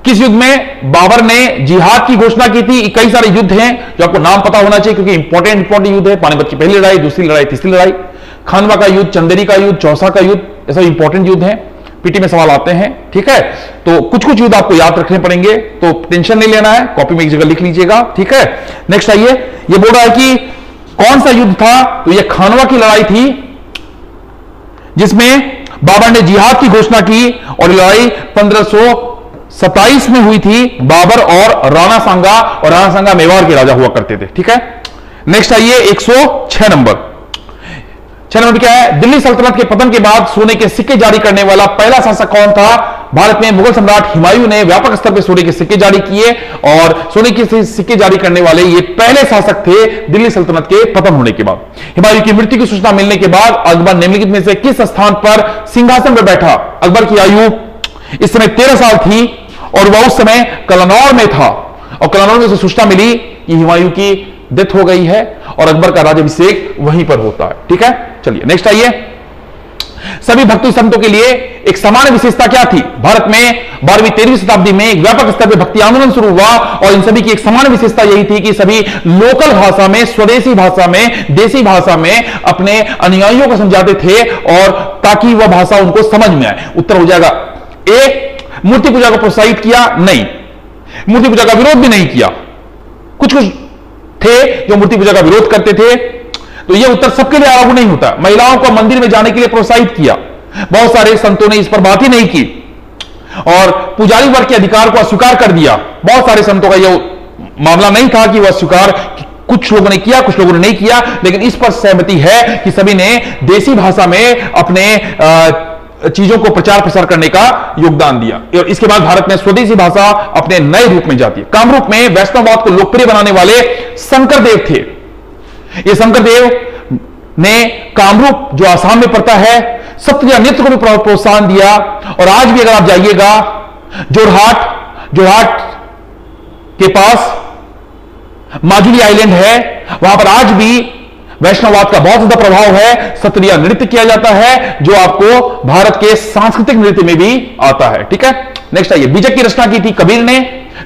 किस युद्ध में बाबर ने जिहाद की घोषणा की थी? कई सारे युद्ध हैं जो आपको नाम पता होना चाहिए क्योंकि इंपॉर्टेंट युद्ध है। पानीपत की पहली लड़ाई, दूसरी लड़ाई, तीसरी लड़ाई, खानवा का युद्ध, चंदेरी का युद्ध, चौसा का युद्ध, ऐसा इंपॉर्टेंट युद्ध है, पीटी में सवाल आते हैं। ठीक है, तो कुछ कुछ युद्ध आपको याद रखने पड़ेंगे, तो टेंशन नहीं लेना है, कॉपी में एक जगह लिख लीजिएगा। ठीक है, नेक्स्ट आइए, ये बोल रहा है कि कौन सा युद्ध था? तो ये खानवा की लड़ाई थी जिसमें बाबर ने जिहाद की घोषणा की और लड़ाई 1527 में हुई थी बाबर और राणा सांगा, और राणा सांगा मेवाड़ के राजा हुआ करते थे। ठीक है, नेक्स्ट आइए 106 नंबर। 6 नंबर क्या है? दिल्ली सल्तनत के पतन के बाद सोने के सिक्के जारी करने वाला पहला शासक कौन था? भारत में मुगल सम्राट हुमायूं ने व्यापक स्तर पर सोने के सिक्के जारी किए और सोने के सिक्के जारी करने वाले ये पहले शासक थे दिल्ली सल्तनत के पतन होने के बाद। हुमायूं की मृत्यु की सूचना मिलने के बाद अकबर निम्नलिखित में से किस स्थान पर सिंहासन पर बैठा? अकबर की आयु इस समय 13 साल थी और वह उस समय कलानौर में था, और कलानौर में से सूचना मिली कि हुमायूं की डेथ हो गई है और अकबर का राज्याभिषेक वहीं पर होता है। ठीक है, चलिए नेक्स्ट आइए। सभी भक्ति संतों के लिए एक समान विशेषता क्या थी? भारत में 12वीं-13वीं शताब्दी में एक व्यापक स्तर पर भक्ति आंदोलन शुरू हुआ और इन सभी की एक समान विशेषता यही थी कि सभी लोकल भाषा में, स्वदेशी भाषा में, देसी भाषा में अपने अनुयायियों को समझाते थे और ताकि वह भाषा उनको समझ में आए। उत्तर हो जाएगा ए। मूर्ति पूजा को प्रोत्साहित किया? नहीं। मूर्ति पूजा का विरोध भी नहीं किया। कुछ कुछ थे जो मूर्ति पूजा का विरोध करते थे, तो यह उत्तर सबके लिए लागू नहीं होता। महिलाओं को मंदिर में जाने के लिए प्रोत्साहित किया, बहुत सारे संतों ने इस पर बात ही नहीं की, और पुजारी वर्ग के अधिकार को अस्वीकार कर दिया। बहुत सारे संतों का यह मामला नहीं था कि वह स्वीकार, कुछ लोगों ने किया, कुछ लोगों ने नहीं किया, लेकिन इस पर सहमति है कि सभी ने देसी भाषा में अपने चीजों को प्रचार प्रसार करने का योगदान दिया। और इसके बाद भारत में स्वदेशी भाषा अपने नए रूप में जाती है। कामरूप में वैष्णववाद को लोकप्रिय बनाने वाले शंकरदेव थे। ये शंकरदेव ने कामरूप, जो आसाम में पड़ता है, सत्रिया नृत्य को भी प्रोत्साहन दिया। और आज भी अगर आप जाइएगा जोरहाट के पास माजुली आइलैंड है, वहां पर आज भी वैष्णववाद का बहुत ज्यादा प्रभाव है। सत्रिया नृत्य किया जाता है जो आपको भारत के सांस्कृतिक नृत्य में भी आता है। ठीक है, नेक्स्ट आइए। बीजक की रचना की थी कबीर ने।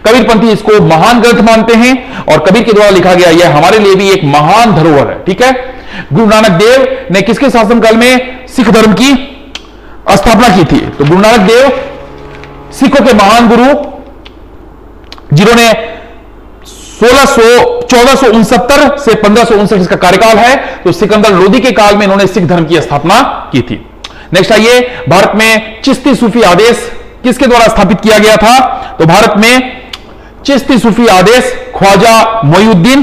कबीरपंथी इसको महान ग्रंथ मानते हैं और कबीर के द्वारा लिखा गया यह हमारे लिए भी एक महान धरोहर है। ठीक है, गुरु नानक देव ने किसके शासनकाल में सिख धर्म की स्थापना की थी? तो गुरु नानक देव सिखों के महान गुरु, जिन्होंने 1469 से 1559 इसका कार्यकाल है, तो सिकंदर लोदी के काल में इन्होंने सिख धर्म की स्थापना की थी। नेक्स्ट आइए, भारत में चिश्ती सूफी आदेश किसके द्वारा स्थापित किया गया था? तो भारत में चिश्ती सूफी आदेश ख्वाजा मोइनुद्दीन,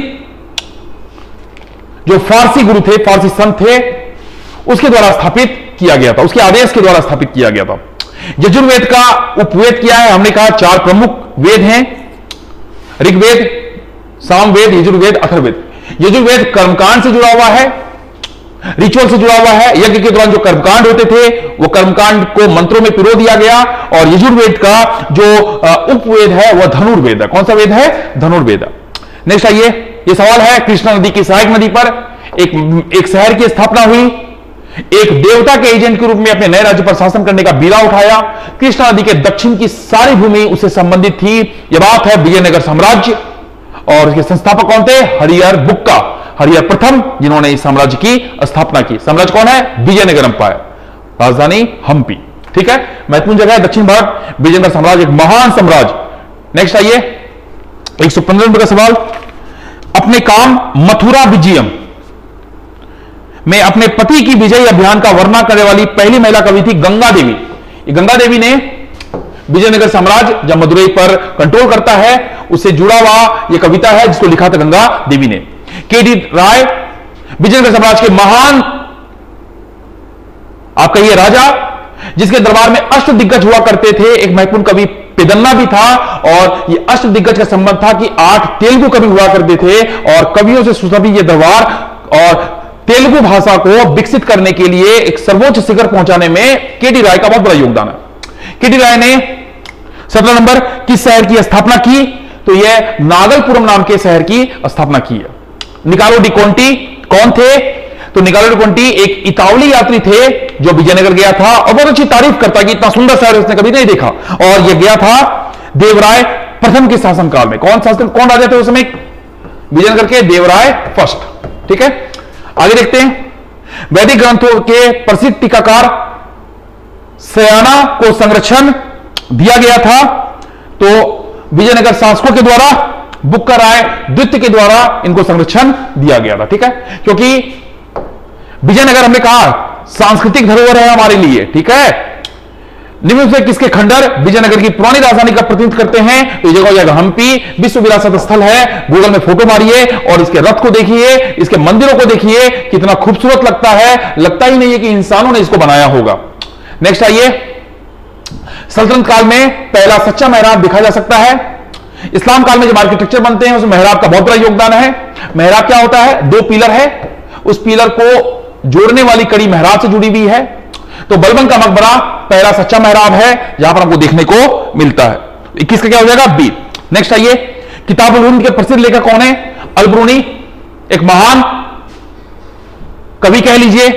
जो फारसी गुरु थे, फारसी संत थे, उसके द्वारा स्थापित किया गया था, उसके आदेश के द्वारा स्थापित किया गया था। यजुर्वेद का उपवेद क्या है? हमने कहा 4 प्रमुख वेद हैं, ऋग्वेद, सामवेद, यजुर्वेद, अथर्ववेद। यजुर्वेद कर्मकांड से जुड़ा हुआ है, रिचुअल से जुड़ा हुआ है। यज्ञ के दौरान जो कर्मकांड होते थे वो कर्मकांड को मंत्रों में पिरो दिया गया। और यजुर्वेद का जो उपवेद है वह धनुर्वेद है। कौन सा वेद है? धनुर्वेद। नेक्स्ट आइए, ये सवाल है, कृष्णा नदी की सहायक नदी पर एक शहर की स्थापना हुई। एक देवता के एजेंट के रूप में अपने नए राज्य पर शासन करने का बीड़ा उठाया। कृष्णा नदी के दक्षिण की सारी भूमि उससे संबंधित थी। यह बात है विजयनगर साम्राज्य, और इसके संस्थापक कौन थे? हरिहर बुक्का, हरिहर प्रथम, जिन्होंने इस साम्राज्य की स्थापना की। साम्राज्य कौन है? विजयनगर अंपायर, राजधानी हम्पी। ठीक है, महत्वपूर्ण जगह है दक्षिण भारत, विजयनगर साम्राज्य एक महान साम्राज्य। नेक्स्ट आइए, 115 नंबर का सवाल। अपने काम मथुरा विजयम में अपने पति की विजय अभियान का वर्णन करने वाली पहली महिला कवि थी गंगा देवी। गंगा देवी ने विजयनगर साम्राज्य जब मदुरई पर कंट्रोल करता है उससे जुड़ा हुआ यह कविता है जिसको लिखा था गंगा देवी ने। केडी राय विजयनगर साम्राज्य के महान, आप कहिए राजा, जिसके दरबार में अष्ट दिग्गज हुआ करते थे। एक महत्वपूर्ण कवि पेदन्ना भी था, और यह अष्ट दिग्गज का संबंध था कि 8 तेलुगु कवि हुआ करते थे, और कवियों से सुसभी यह दरबार और तेलुगु भाषा को विकसित करने के लिए एक सर्वोच्च शिखर पहुंचाने में केडी राय का बहुत बड़ा योगदान है। केडी राय ने 17 नंबर किस शहर की स्थापना की? तो यह नागलपुरम नाम के शहर की स्थापना की है। निकालो डी कोंटी कौन थे? तो निकालो 20 एक इतावली यात्री थे जो विजयनगर गया था और बहुत अच्छी तारीफ करता कि इतना सुंदर शहर उसने कभी नहीं देखा, और यह गया था देवराय प्रथम के शासनकाल में। कौन राजा थे उस समय? विजयनगर के देवराय फर्स्ट। ठीक है, आगे देखते हैं। वैदिक ग्रंथों के प्रसिद्ध टीकाकार सयाना को संरक्षण दिया गया था, तो विजयनगर शासकों के द्वारा बुक्का राय द्वितीय के द्वारा इनको संरक्षण दिया गया था। ठीक है, क्योंकि विजयनगर हमने कहा सांस्कृतिक धरोहर है हमारे लिए। ठीक है, निम्न से किसके खंडर विजयनगर की पुरानी राजधानी का प्रतिनिधित्व करते हैं? तो ये जगह हो जाएगा हम्पी, विश्व विरासत स्थल है। गूगल में फोटो मारिए और इसके रथ को देखिए, इसके मंदिरों को देखिए, कितना खूबसूरत लगता है। लगता ही नहीं है कि इंसानों ने इसको बनाया होगा। नेक्स्ट आइए, सल्तनत काल में पहला सच्चा मेहराब देखा जा सकता है। इस्लाम काल में जब आर्किटेक्चर बनते हैं उसमें मेहराब का बहुत बड़ा योगदान है। मेहराब क्या होता है? दो पिलर है, उस पिलर को जोड़ने वाली कड़ी मेहराब से जुड़ी हुई है। तो बलबन का मकबरा पहला सच्चा मेहराब है जहां पर हमको देखने को मिलता है। 21 का क्या हो जाएगा? बी। नेक्स्ट आइए, किताबुल उलूम के प्रसिद्ध लेखक कौन है? अल-बिरूनी, एक महान कवि कह लीजिए,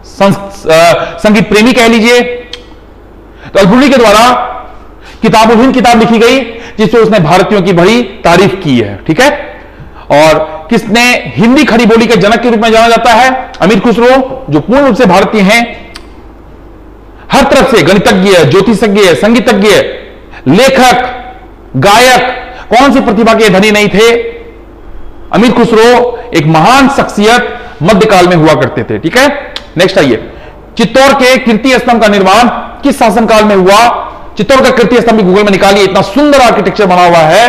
संगीत प्रेमी कह लीजिए। तो अल-बिरूनी के द्वारा किताबुल हिंद किताब लिखी गई जिससे उसने भारतीयों की बड़ी तारीफ की है। ठीक है, और किसने हिंदी खड़ी बोली के जनक के रूप में जाना जाता है? अमीर खुसरो, जो पूर्ण रूप से भारतीय हैं, हर तरफ से गणितज्ञ, ज्योतिषज्ञ, संगीतज्ञ, लेखक, गायक, कौन सी प्रतिभा के धनी नहीं थे? अमीर खुसरो एक महान शख्सियत मध्यकाल में हुआ करते थे। ठीक है, नेक्स्ट आइए, चित्तौड़ के कीर्ति स्तंभ का निर्माण किस शासनकाल में हुआ? चित्तौड़ का कीर्ति स्तंभ गूगल में निकालिए, इतना सुंदर आर्किटेक्चर बना हुआ है।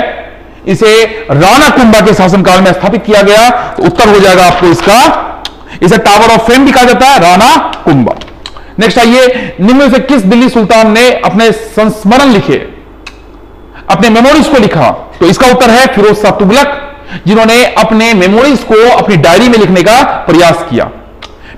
इसे राणा कुंभा के शासनकाल में स्थापित किया गया। तो उत्तर हो जाएगा आपको इसका, इसे टावर ऑफ फेम भी कहा जाता है, राणा कुंभा। नेक्स्ट आइए, निम्न से किस दिल्ली सुल्तान ने अपने संस्मरण लिखे, अपने मेमोरीज को लिखा? तो इसका उत्तर है फिरोज शाह तुगलक, जिन्होंने अपने मेमोरीज को अपनी डायरी में लिखने का प्रयास किया।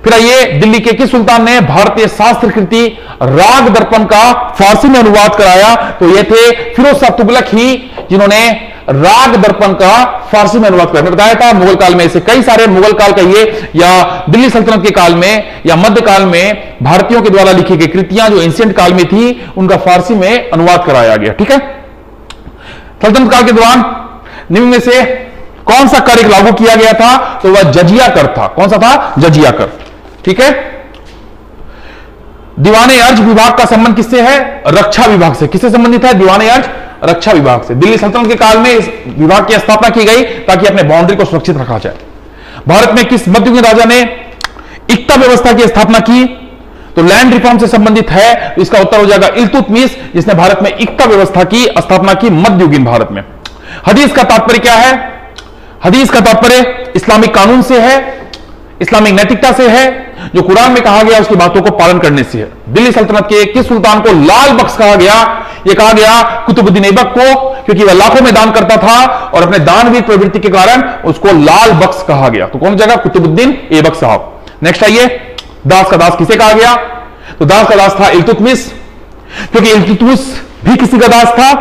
फिर आइए, दिल्ली के किस सुल्तान ने भारतीय शास्त्र कृति राग दर्पण का फारसी में अनुवाद कराया? तो ये थे फिरोज शाह तुगलक ही, जिन्होंने राग दर्पण का फारसी में अनुवाद कराया। बताया था मुगल काल में ऐसे कई सारे, मुगल काल कहिए या दिल्ली सल्तनत के काल में या मध्य काल में, भारतीयों के द्वारा लिखी गई कृतियां जो एंशिएंट काल में थी उनका फारसी में अनुवाद कराया गया। ठीक है, सल्तनत काल के दौरान निम्न में से कौन सा कर लागू किया गया था? तो वह जजिया कर था। कौन सा था? जजिया कर। ठीक है, दीवाने अर्ज विभाग का संबंध किससे है? रक्षा विभाग से। किससे संबंधित है दीवाने अर्ज? रक्षा विभाग से। दिल्ली सल्तनत के काल में इस विभाग की स्थापना की गई ताकि अपने बाउंड्री को सुरक्षित रखा जाए। भारत में किस मध्ययुगीन राजा ने इक्ता व्यवस्था की स्थापना की? तो लैंड रिफॉर्म से संबंधित है, तो इसका उत्तर हो जाएगा इल्तुतमिश, जिसने भारत में इक्ता व्यवस्था की स्थापना की मध्ययुगीन भारत में। हदीस का तात्पर्य क्या है? हदीस का तात्पर्य इस्लामिक कानून से है, इस्लामिक नैतिकता से है, जो कुरान में कहा गया उसकी बातों को पालन करने से है। दिल्ली सल्तनत के किस सुल्तान को लाल बख्श कहा गया? यह कहा गया कुतुबुद्दीन ऐबक को, क्योंकि वह लाखों में दान करता था और अपने दानवीर प्रवृत्ति के कारण उसको लाल बख्श कहा गया। तो कौन जगह? कुतुबुद्दीन ऐबक साहब। नेक्स्ट आइए, दास का दास किसे कहा गया? तो दास का दास था इल्तुतमिश, क्योंकि इल्तुतमिश भी किसी का दास था,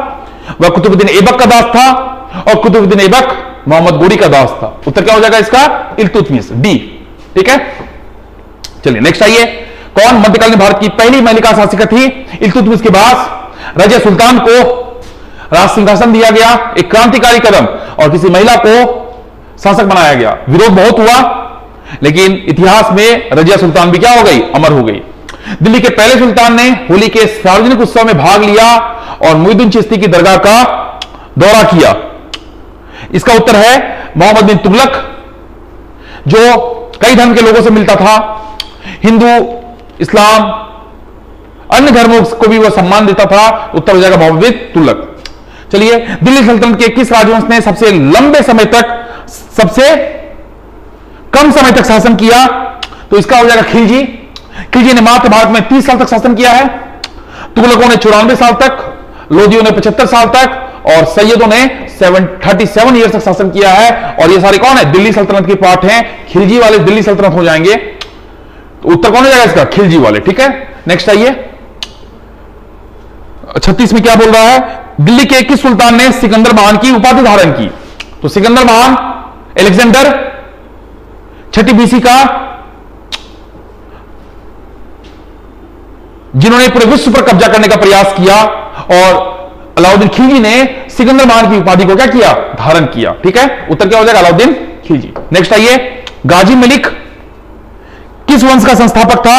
वह कुतुबुद्दीन ऐबक का दास था, और कुतुबुद्दीन ऐबक मोहम्मद गोरी का दास था। उत्तर क्या हो जाएगा इसका? इल्तुतमिश, डी। ठीक है, चलिए नेक्स्ट आइए, कौन मध्यकालीन भारत की पहली महिला शासिका थी? इल्तुतमिश के बाद रजिया सुल्तान को राज सिंहासन दिया गया, एक क्रांतिकारी कदम, और किसी महिला को शासक बनाया गया। विरोध बहुत हुआ, लेकिन इतिहास में रजिया सुल्तान भी क्या हो गई? अमर हो गई। दिल्ली के पहले सुल्तान ने होली के सार्वजनिक उत्सव में भाग लिया और मुइनुद्दीन चिश्ती की दरगाह का दौरा किया। इसका उत्तर है मोहम्मद बिन तुगलक, जो कई धर्म के लोगों से मिलता था, हिंदू, इस्लाम, अन्य धर्मों को भी वह सम्मान देता था। उत्तर हो जाएगा मोहम्मद बिन तुगलक। चलिए, दिल्ली सल्तनत के किस राजवंश ने सबसे लंबे समय तक, सबसे कम समय तक शासन किया? तो इसका हो जाएगा खिलजी। खिलजी ने मात्र भारत में 30 साल तक शासन किया है। तुगलकों ने 94 साल तक, लोधियों ने 75 साल तक, और सैयदों ने 37 ईयर तक शासन किया है। और ये सारे कौन है? दिल्ली सल्तनत के पार्ट हैं। खिलजी वाले दिल्ली सल्तनत हो जाएंगे। तो उत्तर कौन हो जाएगा इसका? खिलजी वाले। ठीक है, नेक्स्ट आइए, 36 में क्या बोल रहा है? दिल्ली के किस सुल्तान ने सिकंदर महान की उपाधि धारण की? तो सिकंदर महान अलेक्जेंडर 6 BC का जिन्होंने पूरे विश्व पर कब्जा करने का प्रयास किया और अलाउद्दीन खिलजी ने सिकंदर महान की उपाधि को क्या किया, धारण किया। ठीक है, उत्तर क्या हो जाएगा, अलाउद्दीन खिलजी। नेक्स्ट आइए, गाजी मलिक किस वंश का संस्थापक था?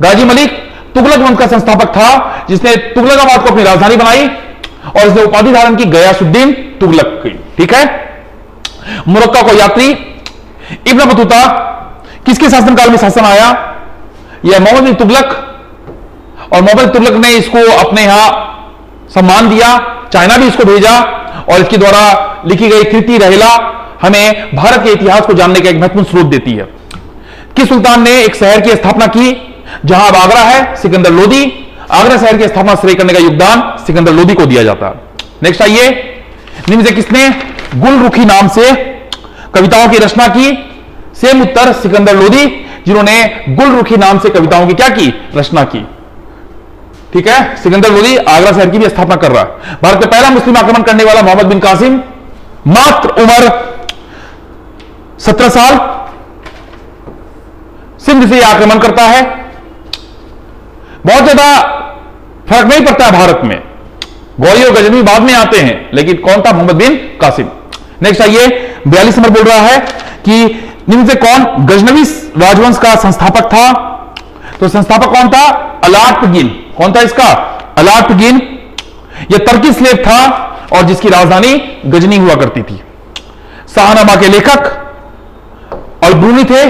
गाजी मलिक तुगलक वंश का संस्थापक था, जिसने तुगलकाबाद को अपनी राजधानी बनाई और इसने उपाधि धारण की गयासुद्दीन तुगलक की। ठीक है, मोरक्को को यात्री इब्न बतूता किसके शासनकाल में शासन आया? यह मोहम्मद बिन तुगलक, और मोहम्मद बिन तुगलक ने इसको अपने यहां सम्मान दिया, चाइना भी इसको भेजा और इसके द्वारा लिखी गई कृति रहेला हमें भारत के इतिहास को जानने का एक महत्वपूर्ण स्रोत देती है। किस सुल्तान ने एक शहर की स्थापना की जहां अब आगरा है? सिकंदर लोदी। आगरा शहर की स्थापना श्रेय करने का योगदान सिकंदर लोदी को दिया जाता है। नेक्स्ट आइए, निम्न से किसने गुलरुखी नाम से कविताओं की रचना की? सेम उत्तर, सिकंदर लोदी, जिन्होंने गुलरुखी नाम से कविताओं की क्या की, रचना की। ठीक है, सिकंदर लोदी आगरा शहर की भी स्थापना कर रहा है। भारत में पहला मुस्लिम आक्रमण करने वाला मोहम्मद बिन कासिम, मात्र उम्र 17 साल, सिंध से आक्रमण करता है। बहुत ज्यादा फर्क नहीं पड़ता है भारत में, गौरी और गजनवी बाद में आते हैं, लेकिन कौन था? मोहम्मद बिन कासिम। नेक्स्ट आइए, 42 नंबर बोल रहा है कि निम्न से कौन गजनवी राजवंश का संस्थापक था? तो संस्थापक कौन था? अलाटगिन। कौन था इसका? अलाटगिन। यह तुर्की स्लेव था और जिसकी राजधानी गजनी हुआ करती थी। शाहनामा के लेखक अल-ब्रूनी थे।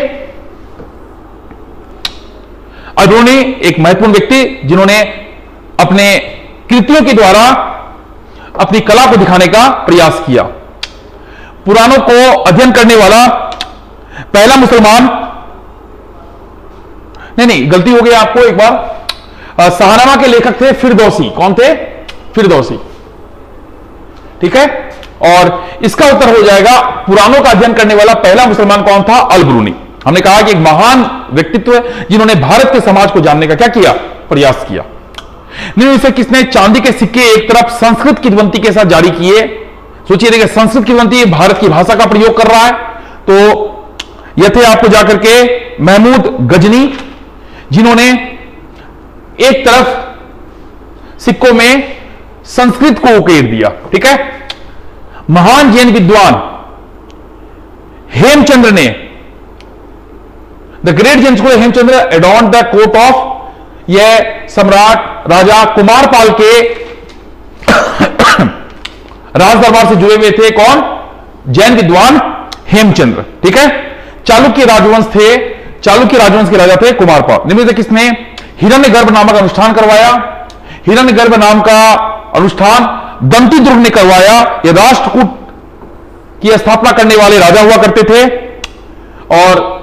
अल-ब्रूनी एक महत्वपूर्ण व्यक्ति जिन्होंने अपने कृतियों के द्वारा अपनी कला को दिखाने का प्रयास किया। पुराणों को अध्ययन करने वाला पहला मुसलमान, नहीं गलती हो गई आपको एक बार, शाहनामा के लेखक थे फिरदौसी। कौन थे? फिरदौसी। ठीक है, और इसका उत्तर हो जाएगा पुराणों का अध्ययन करने वाला पहला मुसलमान कौन था? अल-ब्रूनी। हमने कहा कि एक महान व्यक्तित्व जिन्होंने भारत के समाज को जानने का क्या किया, प्रयास किया। निम्न से किसने चांदी के सिक्के एक तरफ संस्कृत किंवदंती के साथ जारी किए? सोचिए, देखिए संस्कृत किंवदंती भारत की भाषा का प्रयोग कर रहा है, तो यह थे आपको जाकर के महमूद गजनी, जिन्होंने एक तरफ सिक्कों में संस्कृत को उकेर दिया। ठीक है, महान जैन विद्वान हेमचंद्र ने, the great Jain scholar Hemchandra adorn the court of, यह सम्राट राजा कुमारपाल के राज दरबार से जुड़े हुए थे। कौन? जैन विद्वान हेमचंद्र। ठीक है, चालुक्य राजवंश थे, चालुक्य राजवंश के राजा थे कुमारपाल। निम्न से किसने हिरण्यगर्भ नामक अनुष्ठान करवाया? हिरण्यगर्भ नाम का अनुष्ठान दंती दुर्ग ने करवाया। यह राष्ट्रकूट की स्थापना करने वाले राजा हुआ करते थे। और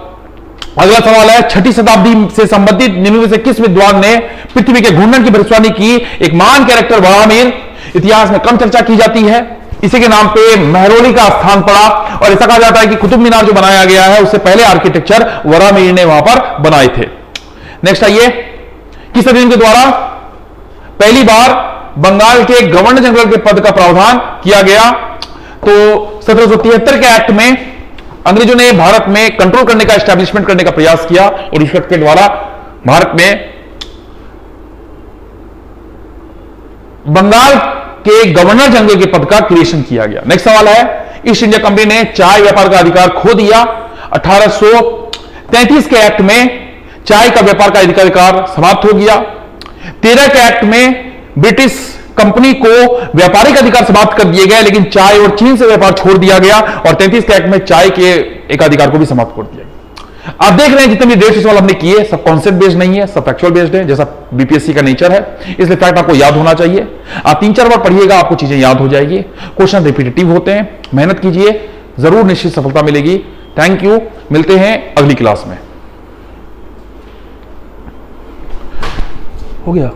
अगला सवाल है, 6ठी शताब्दी से संबंधित निम्न में से किस विद्वान ने पृथ्वी के घूर्णन की भविष्यवाणी की? एक महान कैरेक्टर वराहमिहिर, इतिहास में कम चर्चा की जाती है, इसी के नाम पे महरौली का स्थान पड़ा और ऐसा कहा जाता है कि कुतुब मीनार जो बनाया गया है उससे पहले आर्किटेक्चर वराहमिहिर ने वहां पर बनाए थे। नेक्स्ट आइए, किस अधिनियम के द्वारा पहली बार बंगाल के गवर्नर जनरल के पद का प्रावधान किया गया? तो 1773 के एक्ट में अंग्रेजों ने भारत में कंट्रोल करने का, एस्टैब्लिशमेंट करने का प्रयास किया और इस एक्ट के द्वारा भारत में बंगाल के गवर्नर जनरल के पद का क्रिएशन किया गया। नेक्स्ट सवाल है, ईस्ट इंडिया कंपनी ने चाय व्यापार का अधिकार खो दिया। 1833 के एक्ट में चाय का व्यापार का अधिकार समाप्त हो गया। 13 के एक्ट में ब्रिटिश कंपनी को व्यापारिक अधिकार समाप्त कर दिए गए, लेकिन चाय और चीन से व्यापार छोड़ दिया गया और 33 के एक्ट में चाय के एक अधिकार को भी समाप्त कर दिया गया। आप देख रहे हैं जितने भी 150 सवाल हमने किए सब कॉन्सेप्ट बेस्ड नहीं है, सब फैक्चुअल बेस्ड है, जैसा बीपीएससी का नेचर है, इसलिए फैक्ट आपको याद होना चाहिए। आप 3-4 बार पढ़िएगा, आपको चीजें याद हो जाएगी। क्वेश्चन रिपीटेटिव होते हैं, मेहनत कीजिए, जरूर निश्चित सफलता मिलेगी। थैंक यू, मिलते हैं अगली क्लास में। हो गया।